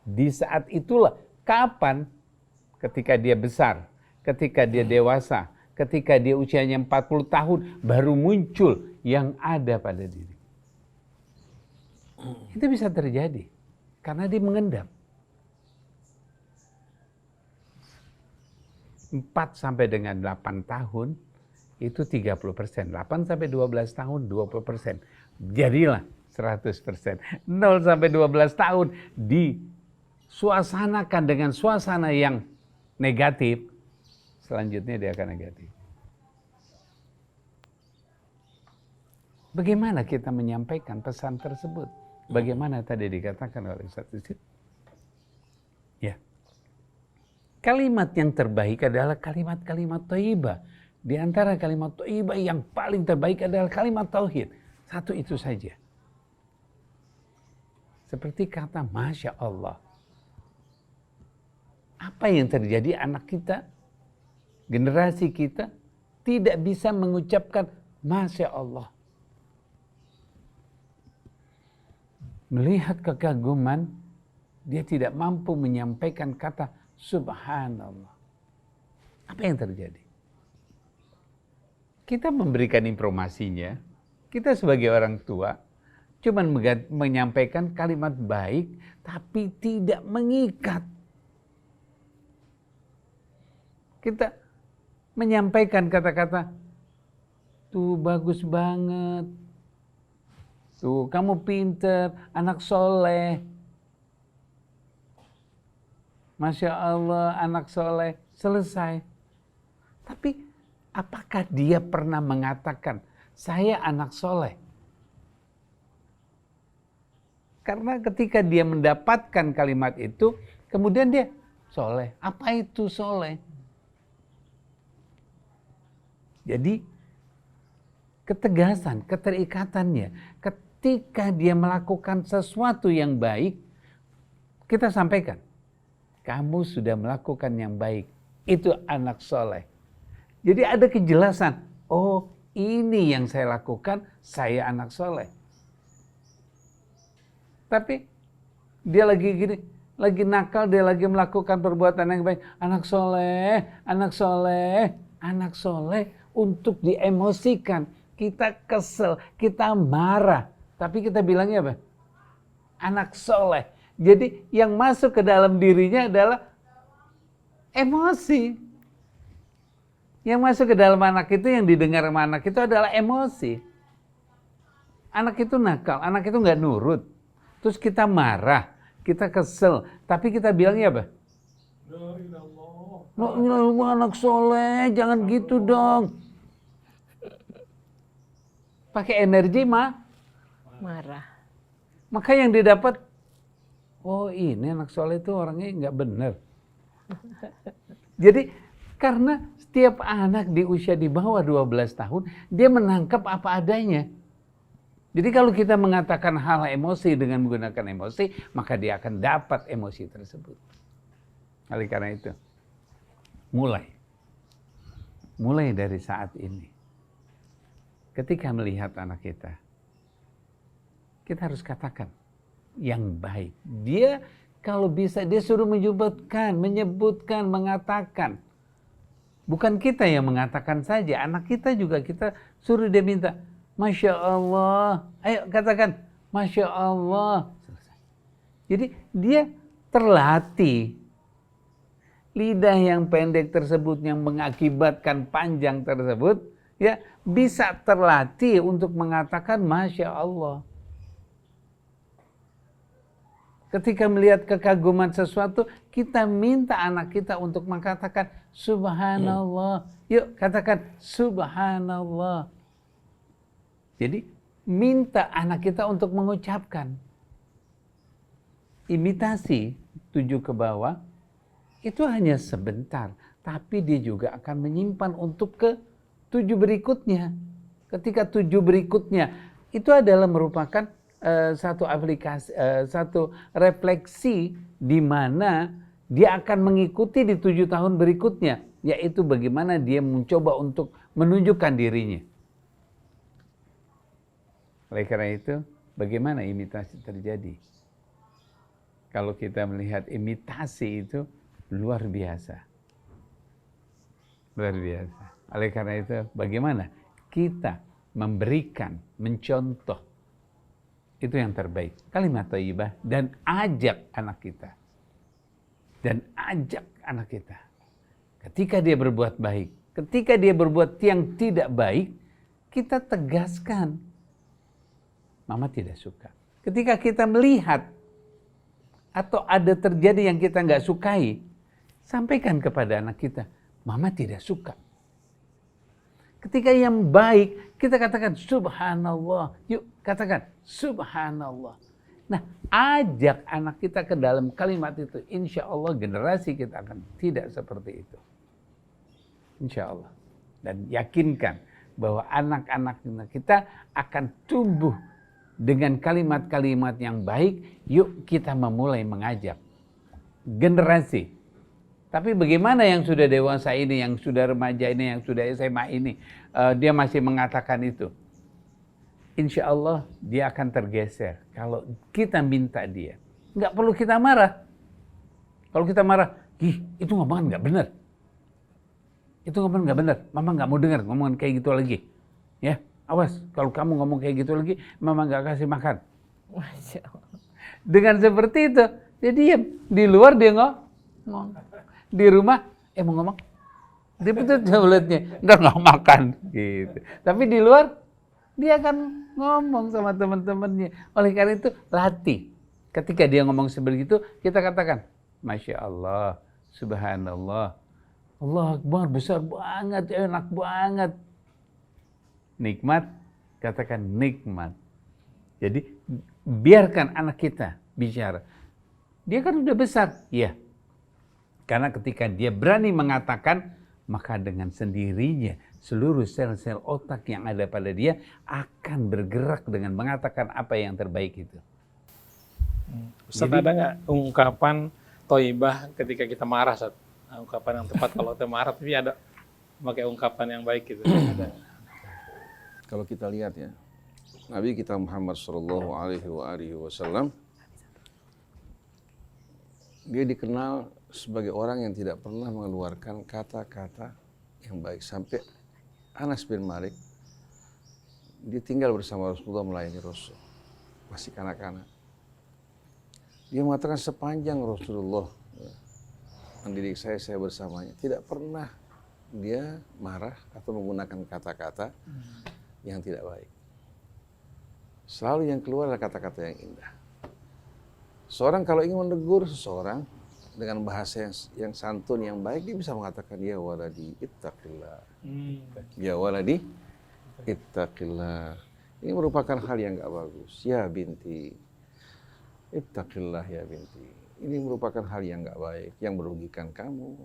Di saat itulah, kapan? Ketika dia besar, ketika dia dewasa, ketika dia usianya 40 tahun, baru muncul yang ada pada diri. Itu bisa terjadi, karena dia mengendap. 4 sampai dengan 8 tahun, itu 30%. 8 sampai 12 tahun, 20%. Jadilah 100%. 0 sampai 12 tahun, disuasanakan dengan suasana yang negatif, selanjutnya dia akan negatif. Bagaimana kita menyampaikan pesan tersebut? Bagaimana tadi dikatakan oleh Ustaz Yusuf? Ya. Kalimat yang terbaik adalah kalimat-kalimat thayyibah. Di antara kalimat thayyibah yang paling terbaik adalah kalimat tauhid. Satu itu saja. Seperti kata Masya Allah. Apa yang terjadi, anak kita, generasi kita tidak bisa mengucapkan Masya Allah. Melihat kekaguman, dia tidak mampu menyampaikan kata Subhanallah. Apa yang terjadi? Kita memberikan informasinya, kita sebagai orang tua, cuma menyampaikan kalimat baik, tapi tidak mengikat. Kita menyampaikan kata-kata, tuh bagus banget, tuh kamu pinter, anak soleh, Masya Allah, anak soleh, selesai. Tapi apakah dia pernah mengatakan, saya anak soleh? Karena ketika dia mendapatkan kalimat itu, kemudian dia soleh. Apa itu soleh? Jadi ketegasan, keterikatannya, ketika dia melakukan sesuatu yang baik, kita sampaikan, kamu sudah melakukan yang baik, itu anak soleh. Jadi ada kejelasan, oh ini yang saya lakukan, saya anak soleh. Tapi dia lagi gini, lagi nakal, dia lagi melakukan perbuatan yang baik, anak soleh, anak soleh, anak soleh untuk diemosikan. Kita kesel, kita marah, tapi kita bilangnya apa? Anak soleh. Jadi yang masuk ke dalam dirinya adalah emosi. Yang masuk ke dalam anak itu, yang didengar sama anak itu adalah emosi. Anak itu nakal, anak itu nggak nurut. Terus kita marah, kita kesel, tapi kita bilangnya apa? No, anak soleh, jangan gitu dong. Pakai energi Marah. Maka yang didapat, oh ini anak soleh itu orangnya nggak benar. Jadi karena setiap anak di usia di bawah 12 tahun, dia menangkap apa adanya. Jadi kalau kita mengatakan hal emosi dengan menggunakan emosi, maka dia akan dapat emosi tersebut. Oleh karena itu, mulai dari saat ini, ketika melihat anak kita harus katakan yang baik. Dia kalau bisa, dia suruh menyebutkan, mengatakan. Bukan kita yang mengatakan saja, anak kita juga kita suruh dia minta, Masya Allah, ayo katakan, Masya Allah. Selesai. Jadi dia terlatih. Lidah yang pendek tersebut yang mengakibatkan panjang tersebut, ya bisa terlatih untuk mengatakan Masya Allah. Ketika melihat kekaguman sesuatu, kita minta anak kita untuk mengatakan Subhanallah. Yuk katakan Subhanallah. Jadi minta anak kita untuk mengucapkan. Imitasi 7 ke bawah, itu hanya sebentar, tapi dia juga akan menyimpan untuk ke 7 berikutnya. Ketika 7 berikutnya itu adalah merupakan satu aplikasi, satu refleksi di mana dia akan mengikuti di 7 tahun berikutnya, yaitu bagaimana dia mencoba untuk menunjukkan dirinya. Oleh karena itu, bagaimana imitasi terjadi? Kalau kita melihat imitasi itu luar biasa. Luar biasa. Oleh karena itu, bagaimana kita memberikan, mencontoh, itu yang terbaik. Kalimat thayyibah, dan ajak anak kita. Dan ajak anak kita. Ketika dia berbuat baik, ketika dia berbuat yang tidak baik, kita tegaskan. Mama tidak suka. Ketika kita melihat atau ada terjadi yang kita nggak sukai, sampaikan kepada anak kita, Mama tidak suka. Ketika yang baik, kita katakan subhanallah. Yuk katakan subhanallah. Nah, ajak anak kita ke dalam kalimat itu. Insya Allah generasi kita akan tidak seperti itu. Insya Allah. Dan yakinkan bahwa anak-anak kita akan tumbuh dengan kalimat-kalimat yang baik. Yuk kita memulai mengajak generasi. Tapi bagaimana yang sudah dewasa ini, yang sudah remaja ini, yang sudah SMA ini, dia masih mengatakan itu. Insya Allah dia akan tergeser kalau kita minta dia. Nggak perlu kita marah. Kalau kita marah, itu ngomongan nggak benar. Itu ngomongan nggak benar. Mama nggak mau dengar ngomongan kayak gitu lagi. Ya, awas kalau kamu ngomong kayak gitu lagi, Mama nggak kasih makan. Masya Allah. Dengan seperti itu, dia diam. Di luar dia ngomong. Di rumah, mau ngomong. Dia putus mulutnya, nggak makan. Gitu. Tapi di luar, dia akan ngomong sama teman-temannya. Oleh karena itu, latih. Ketika dia ngomong seperti itu, kita katakan, Masya Allah, Subhanallah, Allah Akbar, besar banget, enak banget. Nikmat, katakan nikmat. Jadi, biarkan anak kita bicara. Dia kan udah besar, iya. Karena ketika dia berani mengatakan, maka dengan sendirinya seluruh sel-sel otak yang ada pada dia akan bergerak dengan mengatakan apa yang terbaik itu. Ustaz, ada nggak ungkapan thayyibah ketika kita marah, Ustaz? Ungkapan yang tepat kalau kita marah, tapi ada pakai ungkapan yang baik gitu. Ada. Kalau kita lihat ya, Nabi kita Muhammad Shallallahu Alaihi Wasallam, dia dikenal sebagai orang yang tidak pernah mengeluarkan kata-kata yang baik. Sampai Anas bin Malik, dia tinggal bersama Rasulullah melayani Rasul, masih kanak-kanak. Dia mengatakan sepanjang Rasulullah mendidik saya bersamanya, tidak pernah dia marah atau menggunakan kata-kata yang tidak baik. Selalu yang keluar adalah kata-kata yang indah. Seorang kalau ingin menegur seseorang dengan bahasa yang santun, yang baik, dia bisa mengatakan, ya waladi ittaqillah. Ya waladi ittaqillah. Ini merupakan hal yang gak bagus. Ya binti ittaqillah ya binti. Ini merupakan hal yang gak baik, yang merugikan kamu.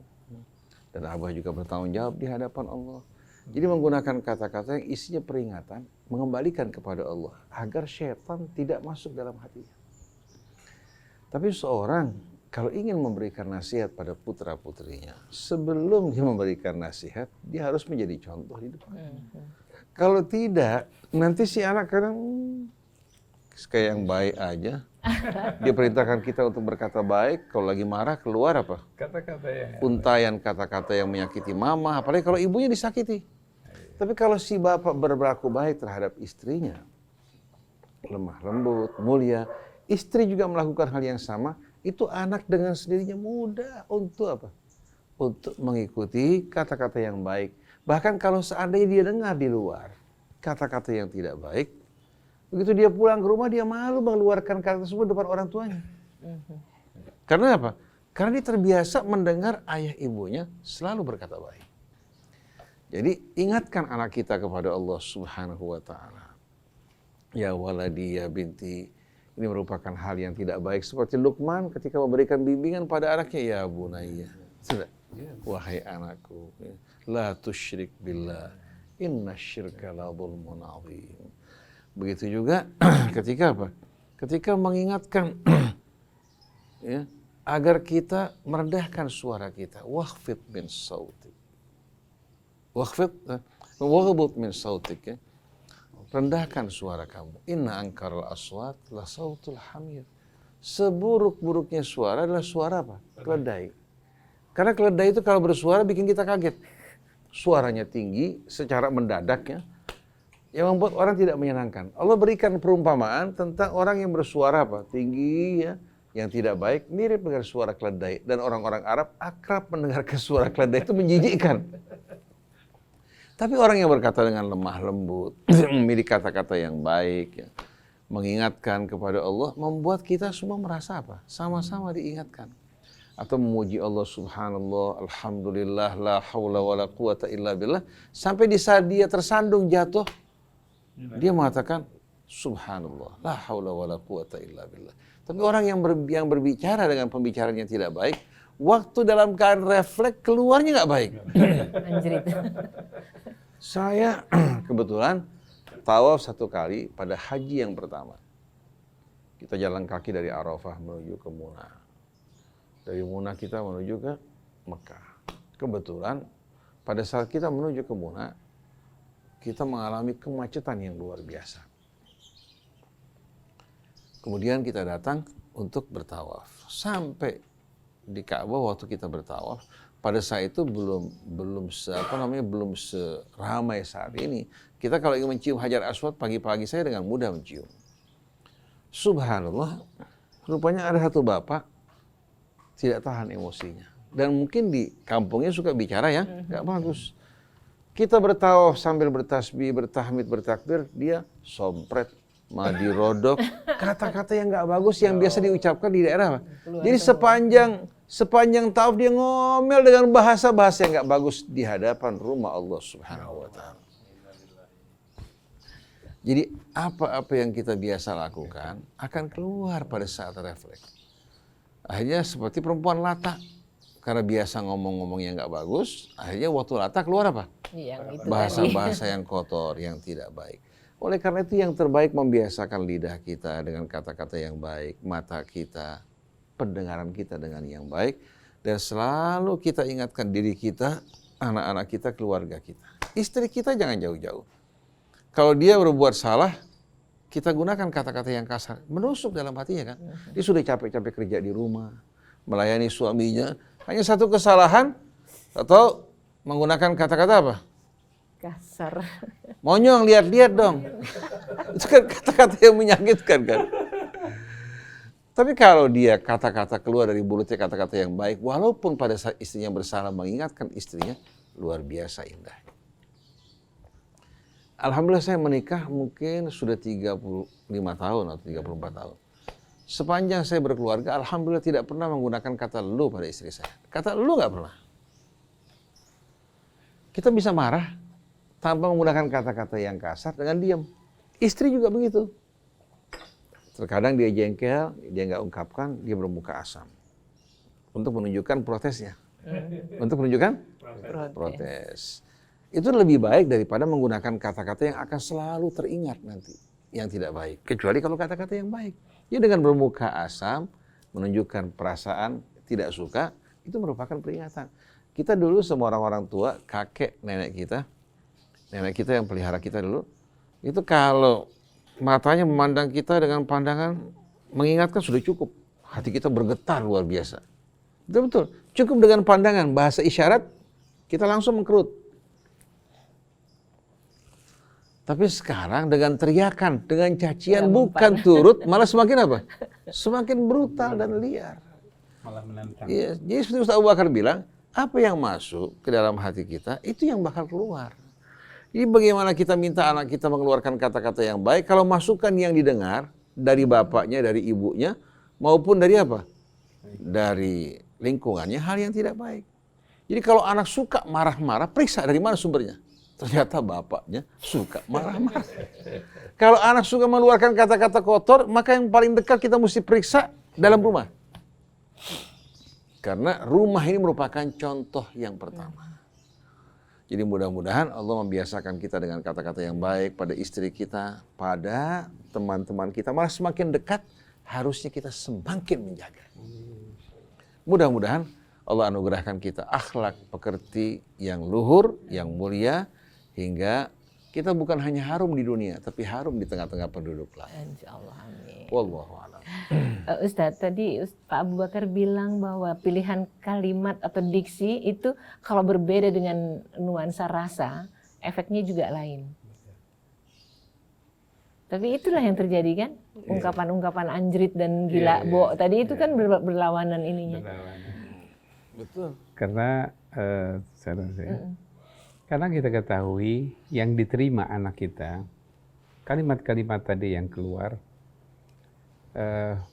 Dan Abah juga bertanggung jawab di hadapan Allah. Jadi menggunakan kata-kata yang isinya peringatan, mengembalikan kepada Allah, agar syaitan tidak masuk dalam hatinya. Tapi seorang kalau ingin memberikan nasihat pada putra-putrinya, sebelum dia memberikan nasihat, dia harus menjadi contoh di depan. Kalau tidak, nanti si anak kadang kayak yang baik aja. Dia perintahkan kita untuk berkata baik, kalau lagi marah keluar apa? Kata-kata ya. Untayan kata-kata yang menyakiti mama, apalagi kalau ibunya disakiti. Tapi kalau si bapak berlaku baik terhadap istrinya, lemah lembut, mulia, istri juga melakukan hal yang sama, itu anak dengan sendirinya mudah untuk apa? Untuk mengikuti kata-kata yang baik. Bahkan kalau seandainya dia dengar di luar kata-kata yang tidak baik, begitu dia pulang ke rumah dia malu mengeluarkan kata tersebut depan orang tuanya. Karena apa? Karena dia terbiasa mendengar ayah ibunya selalu berkata baik. Jadi ingatkan anak kita kepada Allah Subhanahu wa taala. Ya waladi ya binti. Ini merupakan hal yang tidak baik. Seperti Luqman ketika memberikan bimbingan pada anaknya, ya bunayya, Sudah. Wahai anakku, la tusyrik billah, inna syirka la dzulmun adzim. Begitu juga ketika apa? Ketika mengingatkan ya, agar kita merendahkan suara kita. Wakhfid min sautik. Waghbut min sautik ya. Rendahkan suara kamu. Inna ankaral aswat la sautul hamir. Seburuk-buruknya suara adalah suara apa? Keledai. Karena keledai itu kalau bersuara bikin kita kaget. Suaranya tinggi secara mendadak ya. Yang membuat orang tidak menyenangkan. Allah berikan perumpamaan tentang orang yang bersuara apa? Tinggi ya. Yang tidak baik, mirip dengan suara keledai. Dan orang-orang Arab akrab mendengarkan suara keledai itu menjijikkan. Tapi orang yang berkata dengan lemah lembut, memiliki kata-kata yang baik, ya, mengingatkan kepada Allah, membuat kita semua merasa apa? Sama-sama diingatkan. Atau memuji Allah subhanallah, alhamdulillah, la hawla wa la quwata illa billah. Sampai di saat dia tersandung jatuh, dia mengatakan subhanallah, la hawla wa la quwata illa billah. Tapi orang yang berbicara dengan pembicaraan yang tidak baik, waktu dalam keadaan refleks keluarnya nggak baik. Anjrit. Saya kebetulan tawaf 1 kali pada haji yang pertama. Kita jalan kaki dari Arafah menuju ke Muna. Dari Muna kita menuju ke Mekah. Kebetulan pada saat kita menuju ke Muna, kita mengalami kemacetan yang luar biasa. Kemudian kita datang untuk bertawaf. Sampai di Ka'bah waktu kita bertawaf, pada saat itu belum seramai saat ini. Kita kalau ingin mencium Hajar Aswad pagi-pagi saya dengan mudah mencium. Subhanallah, rupanya ada satu bapak tidak tahan emosinya. Dan mungkin di kampungnya suka bicara ya, nggak bagus. Kita bertawaf sambil bertasbih, bertahmid, bertakbir, dia sompret, madi rodok, kata-kata yang nggak bagus yang biasa diucapkan di daerah. Jadi sepanjang tawaf dia ngomel dengan bahasa-bahasa yang nggak bagus di hadapan rumah Allah Subhanahu wa Ta'ala. Jadi apa-apa yang kita biasa lakukan akan keluar pada saat refleks. Akhirnya seperti perempuan Lata, karena biasa ngomong-ngomong yang nggak bagus, akhirnya waktu Lata keluar apa? Bahasa-bahasa yang kotor, yang tidak baik. Oleh karena itu yang terbaik membiasakan lidah kita dengan kata-kata yang baik, mata kita, pendengaran kita dengan yang baik, dan selalu kita ingatkan diri kita, anak-anak kita, keluarga kita. Istri kita jangan jauh-jauh. Kalau dia berbuat salah, kita gunakan kata-kata yang kasar, menusuk dalam hatinya kan. Dia sudah capek-capek kerja di rumah, melayani suaminya, hanya satu kesalahan atau menggunakan kata-kata apa? Kasar. Monyong, lihat-lihat dong. Itu kan kata-kata yang menyakitkan kan. Tapi kalau dia kata-kata keluar dari mulutnya kata-kata yang baik, walaupun pada saat istrinya bersalah mengingatkan istrinya, luar biasa indah. Alhamdulillah saya menikah mungkin sudah 35 tahun atau 34 tahun. Sepanjang saya berkeluarga, alhamdulillah tidak pernah menggunakan kata lu pada istri saya. Kata lu nggak pernah. Kita bisa marah tanpa menggunakan kata-kata yang kasar dengan diam. Istri juga begitu. Terkadang dia jengkel, dia nggak ungkapkan, dia bermuka asam. Untuk menunjukkan protesnya. Untuk menunjukkan protes. Itu lebih baik daripada menggunakan kata-kata yang akan selalu teringat nanti. Yang tidak baik. Kecuali kalau kata-kata yang baik. Dia dengan bermuka asam, menunjukkan perasaan tidak suka, itu merupakan peringatan. Kita dulu semua orang-orang tua, kakek, nenek kita yang pelihara kita dulu, itu kalau matanya memandang kita dengan pandangan mengingatkan sudah cukup. Hati kita bergetar luar biasa. Betul-betul. Cukup dengan pandangan, bahasa isyarat, kita langsung mengkerut. Tapi sekarang dengan teriakan, dengan cacian, bukan turut, malah semakin apa? Semakin brutal dan liar. Malah menantang. Ya, jadi seperti Ustaz Abu Bakar bilang, apa yang masuk ke dalam hati kita, itu yang bakal keluar. Jadi bagaimana kita minta anak kita mengeluarkan kata-kata yang baik, kalau masukan yang didengar dari bapaknya, dari ibunya, maupun dari apa? Dari lingkungannya, hal yang tidak baik. Jadi kalau anak suka marah-marah, periksa dari mana sumbernya. Ternyata bapaknya suka marah-marah. Kalau anak suka mengeluarkan kata-kata kotor, maka yang paling dekat kita mesti periksa dalam rumah. Karena rumah ini merupakan contoh yang pertama. Jadi mudah-mudahan Allah membiasakan kita dengan kata-kata yang baik pada istri kita, pada teman-teman kita. Malah semakin dekat, harusnya kita semakin menjaga. Mudah-mudahan Allah anugerahkan kita akhlak pekerti yang luhur, yang mulia, hingga kita bukan hanya harum di dunia, tapi harum di tengah-tengah penduduk lain. Insyaallah, amin. Wallahu a'lam. Ustadz, tadi Pak Abu Bakar bilang bahwa pilihan kalimat atau diksi itu kalau berbeda dengan nuansa rasa, efeknya juga lain. Tapi itulah yang terjadi kan? Ungkapan-ungkapan anjrit dan gila, bo. Tadi itu kan berlawanan ininya. Betul. Karena karena kita ketahui yang diterima anak kita, kalimat-kalimat tadi yang keluar,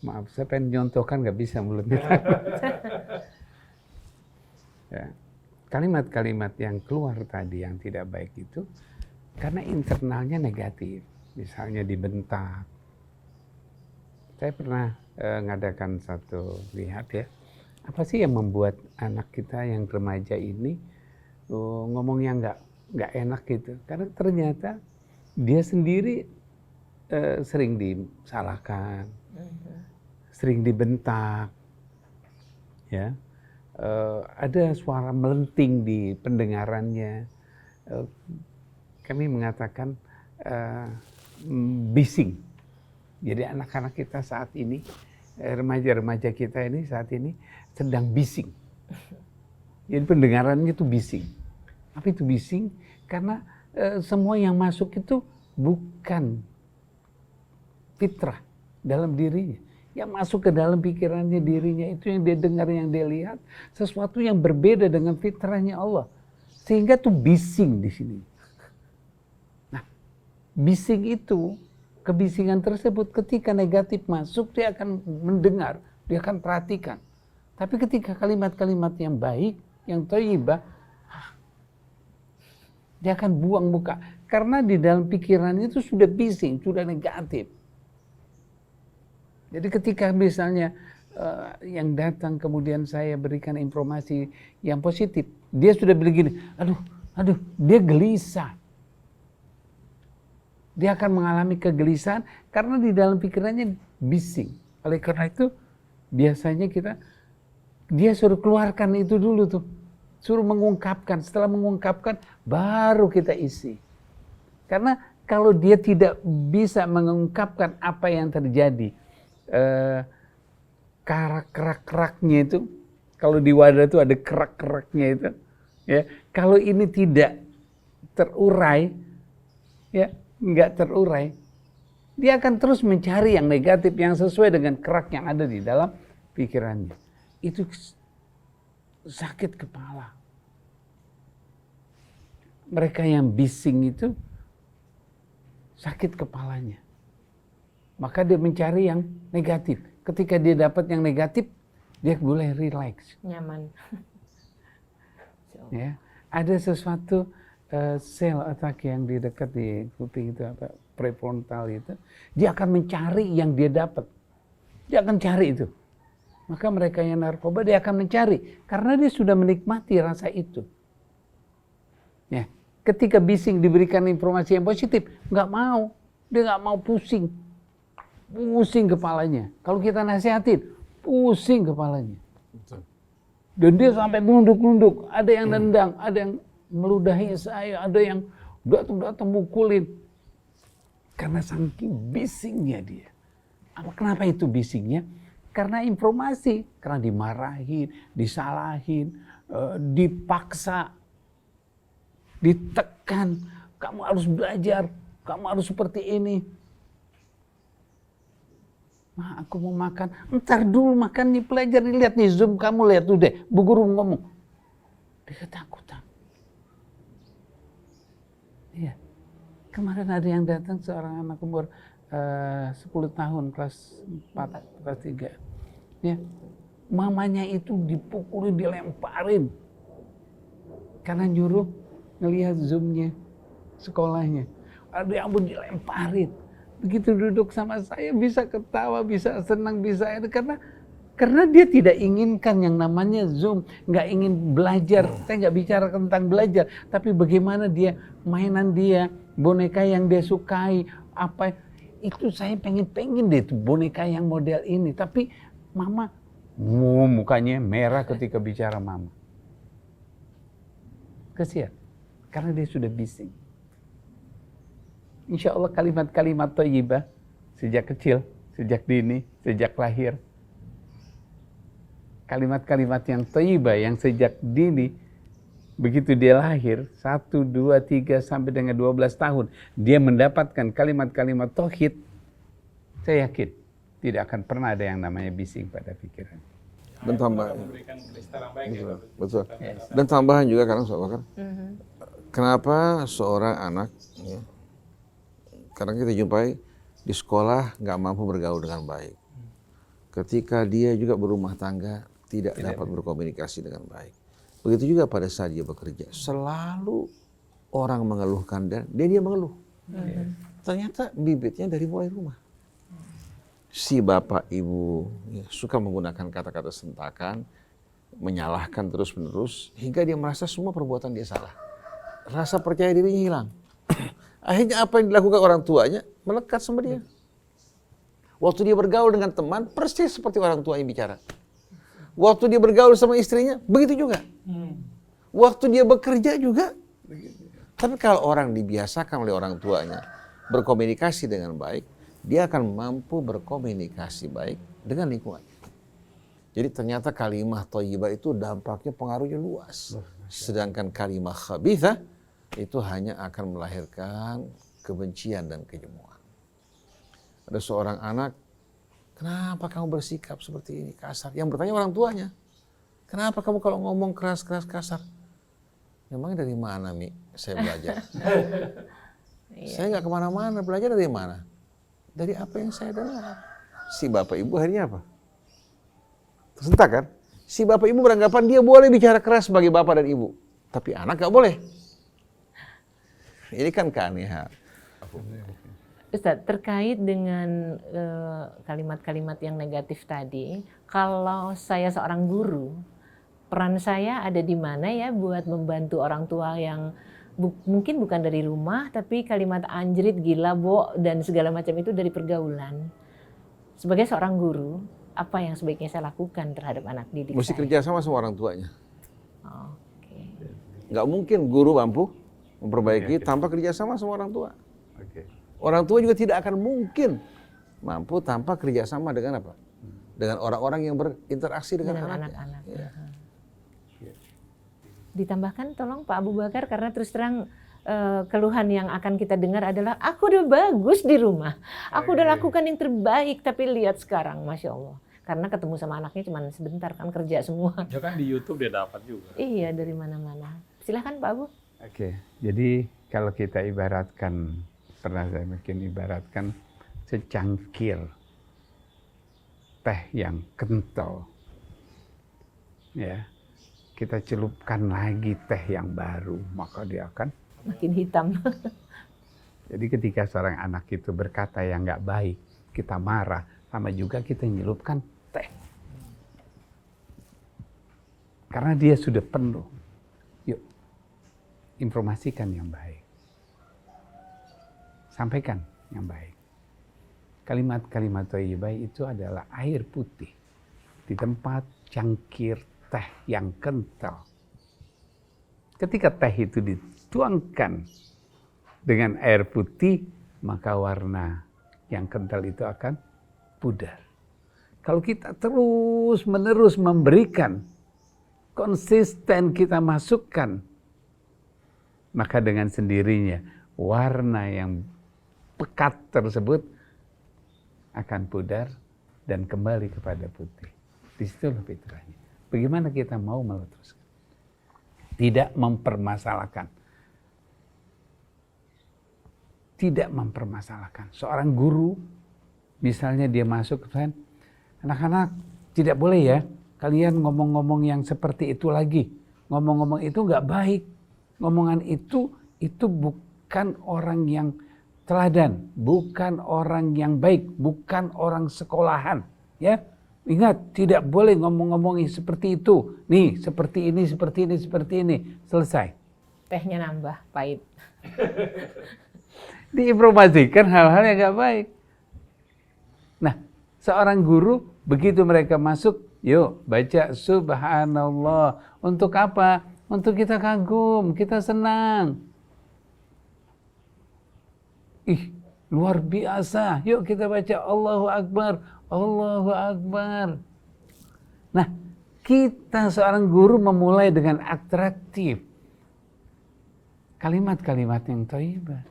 maaf saya pengen nyontohkan nggak bisa mulutnya. Ya, kalimat-kalimat yang keluar tadi yang tidak baik itu karena internalnya negatif, misalnya dibentak. Saya pernah ngadakan satu lihat ya, apa sih yang membuat anak kita yang remaja ini ngomongnya nggak enak gitu? Karena ternyata dia sendiri sering disalahkan, sering dibentak, ya. Ada suara melenting di pendengarannya. Kami mengatakan bising. Jadi anak-anak kita saat ini, remaja-remaja kita ini saat ini sedang bising. Jadi pendengarannya itu bising. Apa itu bising? Karena semua yang masuk itu bukan fitrah dalam dirinya. Yang masuk ke dalam pikirannya dirinya itu yang dia dengar, yang dia lihat, sesuatu yang berbeda dengan fitrahnya Allah. Sehingga tuh bising di sini. Nah, bising itu, kebisingan tersebut ketika negatif masuk, dia akan mendengar, dia akan perhatikan. Tapi ketika kalimat-kalimat yang baik, yang thayyibah, dia akan buang muka. Karena di dalam pikirannya itu sudah bising, sudah negatif. Jadi ketika misalnya yang datang kemudian saya berikan informasi yang positif, dia sudah bilang gini, aduh, dia gelisah. Dia akan mengalami kegelisahan karena di dalam pikirannya bising. Oleh karena itu biasanya dia suruh keluarkan itu dulu tuh. Suruh mengungkapkan, setelah mengungkapkan baru kita isi. Karena kalau dia tidak bisa mengungkapkan apa yang terjadi, kerak-keraknya itu, kalau di wadah itu ada kerak-keraknya itu, ya. Kalau ini tidak terurai, ya, nggak terurai, dia akan terus mencari yang negatif yang sesuai dengan kerak yang ada di dalam pikirannya. Itu sakit kepala. Mereka yang bising itu sakit kepalanya. Maka dia mencari yang negatif. Ketika dia dapat yang negatif, dia boleh relax. Nyaman. Ya, ada sesuatu sel otak yang di dekat di kuping itu, apa, prefrontal itu, dia akan mencari yang dia dapat. Dia akan cari itu. Maka mereka yang narkoba dia akan mencari karena dia sudah menikmati rasa itu. Ya, ketika bising diberikan informasi yang positif, nggak mau, dia nggak mau pusing kepalanya. Kalau kita nasihatin, pusing kepalanya. Dan dia sampai nunduk-nunduk, ada yang nendang, ada yang meludahi saya, ada yang datang mukulin. Karena saking bisingnya dia. Kenapa itu bisingnya? Karena informasi, karena dimarahin, disalahin, dipaksa, ditekan, kamu harus belajar, kamu harus seperti ini. Nah, aku mau makan, ntar dulu makan nih, pelajari, lihat nih Zoom, kamu lihat tuh deh, Bu Guru ngomong. Dia ketakutan. Iya, kemarin ada yang datang seorang anak umur 10 tahun, kelas 4, kelas 3. Ya, mamanya itu dipukulin, dilemparin. Karena nyuruh ngelihat Zoom-nya sekolahnya. Ada yang pun dilemparin. Begitu duduk sama saya bisa ketawa, bisa senang, bisa itu karena Karena dia tidak inginkan yang namanya Zoom, nggak ingin belajar. Saya nggak bicara tentang belajar, tapi bagaimana dia, mainan dia, boneka yang dia sukai, apa itu saya pengen deh tuh boneka yang model ini. Tapi mama, mukanya merah ketika bicara mama. Kasihan, karena dia sudah bising. Insya Allah kalimat-kalimat thayyibah sejak kecil, sejak dini, sejak lahir. Kalimat-kalimat yang thayyibah yang sejak dini, begitu dia lahir, 1, 2, 3, sampai dengan 12 tahun, dia mendapatkan kalimat-kalimat tauhid, saya yakin tidak akan pernah ada yang namanya bising pada pikiran. Dan tambahan, memberikan kristal yang baik ya, Pak. betul. Dan tambahan juga karena Ustaz Bakar, kenapa seorang anak, ya, kadang kita jumpai di sekolah nggak mampu bergaul dengan baik. Ketika dia juga berumah tangga tidak dapat berkomunikasi dengan baik. Begitu juga pada saat dia bekerja, selalu orang mengeluhkan dan dia mengeluh. Ternyata bibitnya dari mulai rumah. Si bapak ibu ya, suka menggunakan kata-kata sentakan, menyalahkan terus-menerus hingga dia merasa semua perbuatan dia salah. Rasa percaya dirinya hilang. Akhirnya apa yang dilakukan orang tuanya melekat sama dia. Waktu dia bergaul dengan teman, persis seperti orang tua yang bicara. Waktu dia bergaul sama istrinya, begitu juga. Waktu dia bekerja juga. Tapi kalau orang dibiasakan oleh orang tuanya berkomunikasi dengan baik, dia akan mampu berkomunikasi baik dengan lingkungan. Jadi ternyata kalimah thayyibah itu dampaknya pengaruhnya luas. Sedangkan kalimah khabithah itu hanya akan melahirkan kebencian dan kejemuan. Ada seorang anak, kenapa kamu bersikap seperti ini, kasar? Yang bertanya orang tuanya, kenapa kamu kalau ngomong keras-keras kasar? Memangnya dari mana, Mi? Saya belajar. Saya nggak kemana-mana, belajar dari mana? Dari apa yang saya dengar. Si bapak ibu akhirnya apa? Tersentak kan? Si bapak ibu beranggapan dia boleh bicara keras sebagai bapak dan ibu. Tapi anak nggak boleh. Ini kan keanehan. Ustaz, terkait dengan kalimat-kalimat yang negatif tadi, kalau saya seorang guru, peran saya ada di mana ya buat membantu orang tua yang mungkin bukan dari rumah, tapi kalimat anjrit, gila, bo, dan segala macam itu dari pergaulan. Sebagai seorang guru, apa yang sebaiknya saya lakukan terhadap anak didik Mesti saya? kerja sama orang tuanya. Oke. Nggak mungkin guru mampu memperbaiki tanpa kerjasama sama orang tua. Orang tua juga tidak akan mungkin mampu tanpa kerjasama dengan apa? Dengan orang-orang yang berinteraksi dengan anak-anak. Ya. Ditambahkan tolong Pak Abu Bakar, karena terus terang keluhan yang akan kita dengar adalah aku udah bagus di rumah, aku udah lakukan yang terbaik, tapi lihat sekarang, Masya Allah. Karena ketemu sama anaknya cuma sebentar, kan kerja semua. Ya kan di YouTube dia dapat juga. Iya, dari mana-mana. Silahkan Pak Abu. Oke, jadi kalau kita ibaratkan, pernah saya bikin ibaratkan secangkir teh yang kental, ya, kita celupkan lagi teh yang baru, maka dia akan Makin hitam. Jadi ketika seorang anak itu berkata yang nggak baik, kita marah, sama juga kita nyelupkan teh. Karena dia sudah penuh. Yuk, informasikan yang baik. Sampaikan yang baik. Kalimat-kalimat thayyibah itu adalah air putih di tempat cangkir teh yang kental. Ketika teh itu dituangkan dengan air putih, maka warna yang kental itu akan pudar. Kalau kita terus-menerus memberikan, konsisten kita masukkan, maka dengan sendirinya warna yang pekat tersebut akan pudar dan kembali kepada putih. Di situlah fitrahnya. Bagaimana kita mau meletuskan? Tidak mempermasalahkan. Tidak mempermasalahkan. Seorang guru, misalnya dia masuk ke anak-anak, tidak boleh ya kalian ngomong-ngomong yang seperti itu lagi. Ngomong-ngomong itu nggak baik. Ngomongan itu bukan orang yang teladan, bukan orang yang baik, bukan orang sekolahan, ya. Ingat, tidak boleh ngomong-ngomongin seperti itu. Nih, seperti ini, seperti ini, seperti ini. Selesai. Tehnya nambah, pahit. Diinformasikan hal-hal yang gak baik. Nah, seorang guru, begitu mereka masuk, yuk baca subhanallah. Untuk apa? Untuk kita kagum, kita senang. Ih, luar biasa. Yuk kita baca Allahu Akbar, Allahu Akbar. Nah, kita seorang guru memulai dengan atraktif. Kalimat-kalimat yang thayyibah.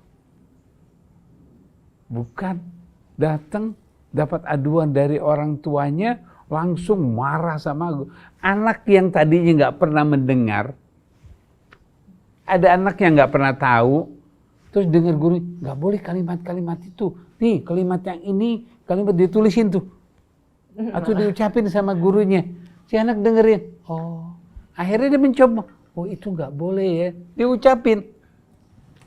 Bukan datang dapat aduan dari orang tuanya langsung marah sama anak yang tadinya nggak pernah mendengar. Ada anak yang nggak pernah tahu, terus dengar guru, nggak boleh kalimat-kalimat itu. Nih kalimat yang ini, kalimat ditulisin tuh, atau diucapin sama gurunya. Si anak dengerin, oh, akhirnya dia mencoba, oh itu nggak boleh ya, diucapin.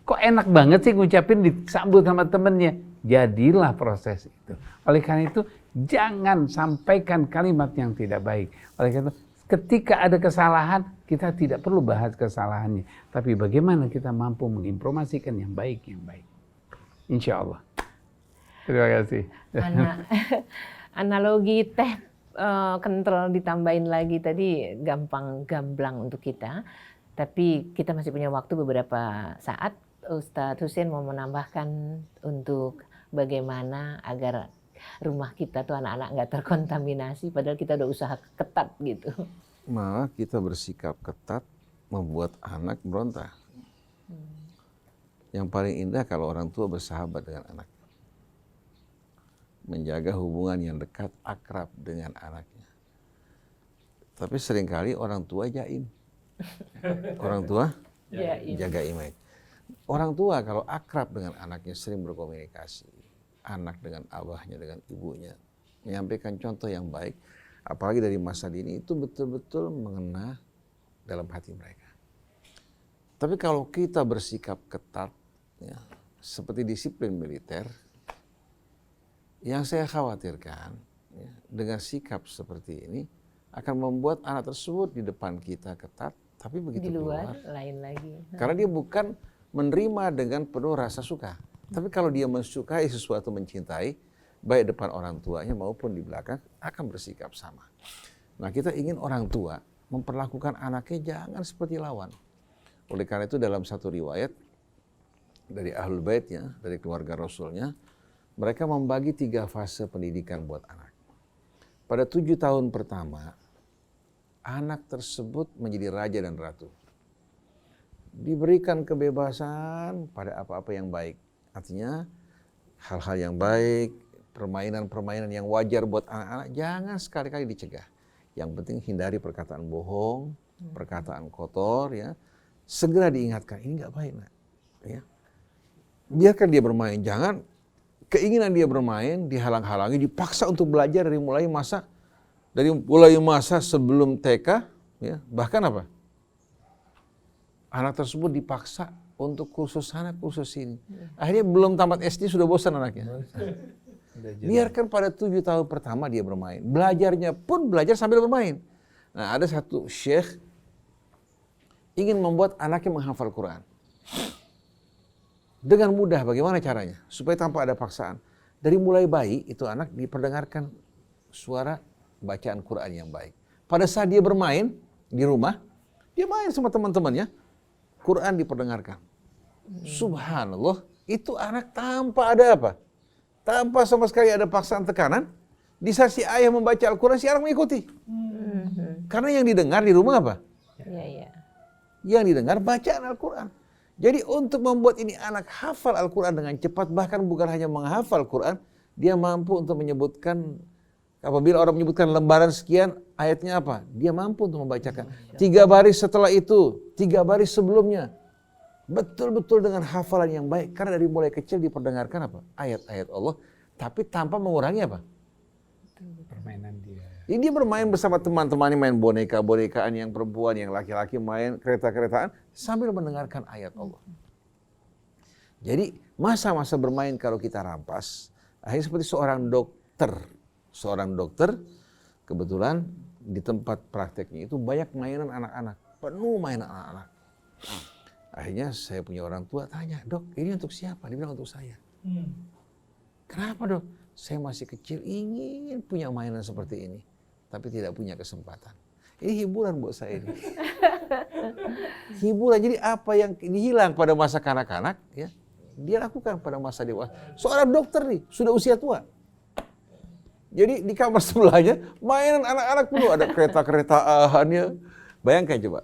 Kok enak banget sih ngucapin, disambut sama temennya. Jadilah proses itu. Oleh karena itu, jangan sampaikan kalimat yang tidak baik. Oleh karena itu, ketika ada kesalahan, kita tidak perlu bahas kesalahannya. Tapi bagaimana kita mampu menginformasikan yang baik. Insya Allah. Terima kasih. Analogi teh kental ditambahin lagi tadi gamblang untuk kita. Tapi kita masih punya waktu beberapa saat. Ustadz Hussein mau menambahkan untuk bagaimana agar rumah kita tuh anak-anak nggak terkontaminasi, padahal kita udah usaha ketat gitu. Malah kita bersikap ketat membuat anak berontak. Yang paling indah kalau orang tua bersahabat dengan anak, menjaga hubungan yang dekat, akrab dengan anaknya. Tapi seringkali orang tua jaim. Orang tua jaga image. Orang tua kalau akrab dengan anaknya, sering berkomunikasi, anak dengan abahnya, dengan ibunya, menyampaikan contoh yang baik, apalagi dari masa dini, itu betul-betul mengena dalam hati mereka. Tapi kalau kita bersikap ketat, ya, seperti disiplin militer, yang saya khawatirkan, ya, dengan sikap seperti ini, akan membuat anak tersebut di depan kita ketat, tapi begitu di luar keluar, lain lagi. karena dia bukan menerima dengan penuh rasa suka. Tapi kalau dia mensukai sesuatu, mencintai, baik depan orang tuanya maupun di belakang, akan bersikap sama. Nah, kita ingin orang tua memperlakukan anaknya jangan seperti lawan. Oleh karena itu dalam satu riwayat dari Ahlul Baitnya, dari keluarga Rasulnya, mereka membagi 3 fase pendidikan buat anak. Pada 7 tahun pertama, anak tersebut menjadi raja dan ratu. Diberikan kebebasan pada apa-apa yang baik. Artinya hal-hal yang baik, permainan-permainan yang wajar buat anak-anak, jangan sekali-kali dicegah. Yang penting hindari perkataan bohong, perkataan kotor, ya. Segera diingatkan, ini nggak baik, nak. Ya. Biarkan dia bermain, jangan keinginan dia bermain dihalang-halangi, dipaksa untuk belajar dari mulai masa sebelum TK, ya. Bahkan apa? Anak tersebut dipaksa untuk kursus sana, kursus ini. Akhirnya belum tamat SD sudah bosan anaknya. Biarkan pada 7 tahun pertama dia bermain. Belajarnya pun belajar sambil bermain. Nah, ada satu syekh ingin membuat anaknya menghafal Quran. Dengan mudah, bagaimana caranya? Supaya tanpa ada paksaan. Dari mulai bayi, itu anak diperdengarkan suara bacaan Quran yang baik. Pada saat dia bermain di rumah, dia main sama teman-temannya, Quran diperdengarkan. Subhanallah, itu anak tanpa ada apa? Tanpa sama sekali ada paksaan tekanan, di saat si ayah membaca Al-Quran, si anak mengikuti. Karena yang didengar di rumah apa? Yang didengar bacaan Al-Quran. Jadi untuk membuat ini anak hafal Al-Quran dengan cepat, bahkan bukan hanya menghafal Quran, dia mampu untuk menyebutkan, apabila orang menyebutkan lembaran sekian, ayatnya apa? Dia mampu untuk membacakan. 3 baris setelah itu, 3 baris sebelumnya. Betul-betul dengan hafalan yang baik. Karena dari mulai kecil diperdengarkan apa? Ayat-ayat Allah, tapi tanpa mengurangi apa? Permainan dia. Jadi dia bermain bersama teman-temannya, main boneka-bonekaan, yang perempuan, yang laki-laki main kereta-keretaan, sambil mendengarkan ayat Allah. Jadi masa-masa bermain kalau kita rampas, akhirnya seperti seorang dokter Kebetulan di tempat prakteknya itu banyak mainan anak-anak, penuh mainan anak-anak. Akhirnya saya punya orang tua tanya, "Dok, ini untuk siapa?" Dia bilang, "Untuk saya." "Kenapa, Dok?" "Saya masih kecil ingin punya mainan seperti ini, tapi tidak punya kesempatan." Ini hiburan buat saya ini. Hiburan. Jadi apa yang hilang pada masa kanak-kanak, ya, dia lakukan pada masa dewasa. Seorang dokter nih, sudah usia tua. Jadi di kamar sebelahnya mainan anak-anak penuh, ada kereta-keretaannya. Bayangkan coba.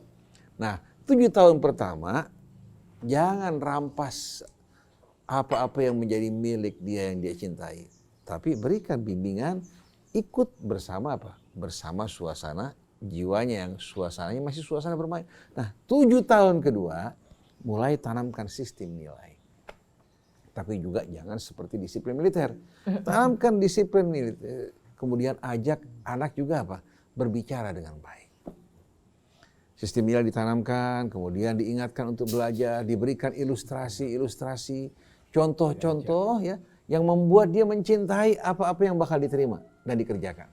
Nah, 7 tahun pertama jangan rampas apa-apa yang menjadi milik dia yang dia cintai. Tapi berikan bimbingan, ikut bersama apa? Bersama suasana jiwanya yang suasananya masih suasana bermain. Nah, 7 tahun kedua mulai tanamkan sistem nilai. Tapi juga jangan seperti disiplin militer. Tanamkan disiplin militer. Kemudian ajak anak juga apa? Berbicara dengan baik. Sistem nilai ditanamkan, kemudian diingatkan untuk belajar, diberikan ilustrasi, contoh-contoh ya yang membuat dia mencintai apa-apa yang bakal diterima dan dikerjakan.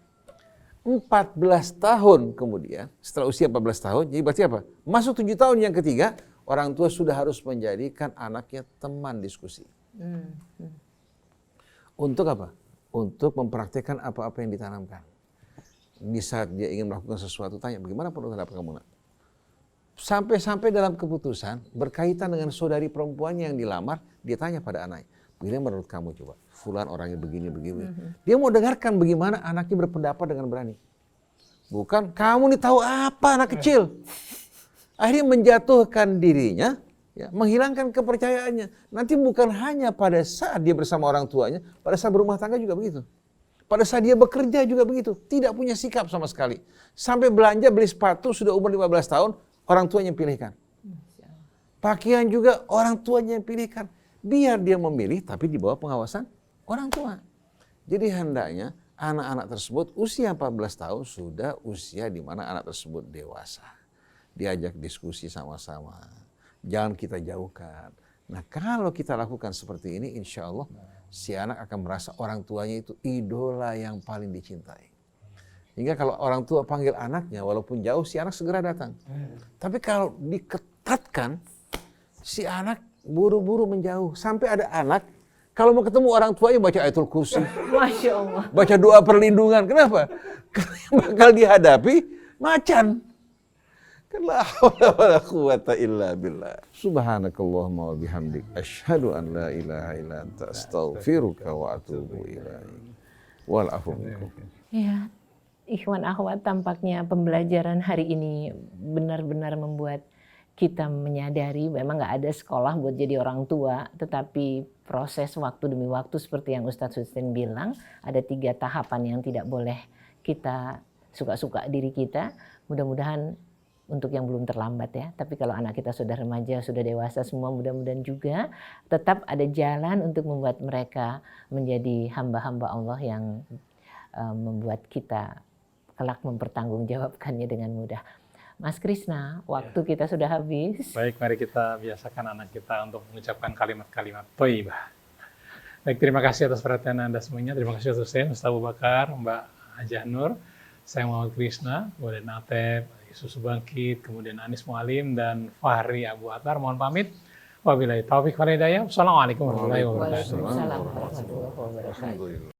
14 tahun kemudian, setelah usia 14 tahun, jadi berarti apa? Masuk 7 tahun yang ketiga, orang tua sudah harus menjadikan anaknya teman diskusi. Untuk apa? Untuk mempraktekkan apa-apa yang ditanamkan. Di saat dia ingin melakukan sesuatu, tanya, "Bagaimana pendapat kamu, Nak?" Sampai-sampai dalam keputusan, berkaitan dengan saudari perempuannya yang dilamar, dia tanya pada anaknya, "Bagaimana menurut kamu coba? Fulan orangnya begini. Dia mau dengarkan bagaimana anaknya berpendapat dengan berani. Bukan, "Kamu nih tahu apa anak kecil?" Akhirnya menjatuhkan dirinya, ya, menghilangkan kepercayaannya. Nanti bukan hanya pada saat dia bersama orang tuanya, pada saat berumah tangga juga begitu. Pada saat dia bekerja juga begitu. Tidak punya sikap sama sekali. Sampai belanja, beli sepatu, sudah umur 15 tahun, orang tuanya yang pilihkan. Pakaian juga orang tuanya yang pilihkan. Biar dia memilih, tapi di bawah pengawasan orang tua. Jadi hendaknya anak-anak tersebut usia 14 tahun sudah usia di mana anak tersebut dewasa. Diajak diskusi sama-sama. Jangan kita jauhkan. Nah, kalau kita lakukan seperti ini, insya Allah si anak akan merasa orang tuanya itu idola yang paling dicintai. Hingga kalau orang tua panggil anaknya, walaupun jauh, si anak segera datang. Tapi kalau diketatkan, si anak buru-buru menjauh. Sampai ada anak, kalau mau ketemu orang tuanya baca ayatul kursi. Masya Allah. Baca doa perlindungan. Kenapa? Karena yang bakal dihadapi macan. La haula wala quwata illa billah. Subhanakallahumma wa bihamdik. Asyhadu an la ilaha illa anta astaghfiruka wa atubu ilaik. Wal afu minkum. Ya, ikhwan akhwat, tampaknya pembelajaran hari ini benar-benar membuat kita menyadari memang nggak ada sekolah buat jadi orang tua, tetapi proses waktu demi waktu seperti yang Ustadz Husain bilang, ada 3 tahapan yang tidak boleh kita suka-suka diri kita. Mudah-mudahan untuk yang belum terlambat ya, tapi kalau anak kita sudah remaja, sudah dewasa semua, mudah-mudahan juga tetap ada jalan untuk membuat mereka menjadi hamba-hamba Allah yang membuat kita kelak mempertanggungjawabkannya dengan mudah. Mas Krisna, waktu kita sudah habis. Baik, mari kita biasakan anak kita untuk mengucapkan kalimat-kalimat thayyibah. Baik, terima kasih atas perhatian Anda semuanya. Terima kasih Ustaz Husain, Ustaz Abu Bakar, Mbak Hajah Nur, saya Muhammad Krisna, kemudian Atep, Susu Bangkit, kemudian Anis Mualim, dan Fahri Abu Atar. Mohon pamit. Wabillahi taufiq wal hidayah. Wassalamualaikum warahmatullahi wabarakatuh. Waalaikumsalam warahmatullahi wabarakatuh.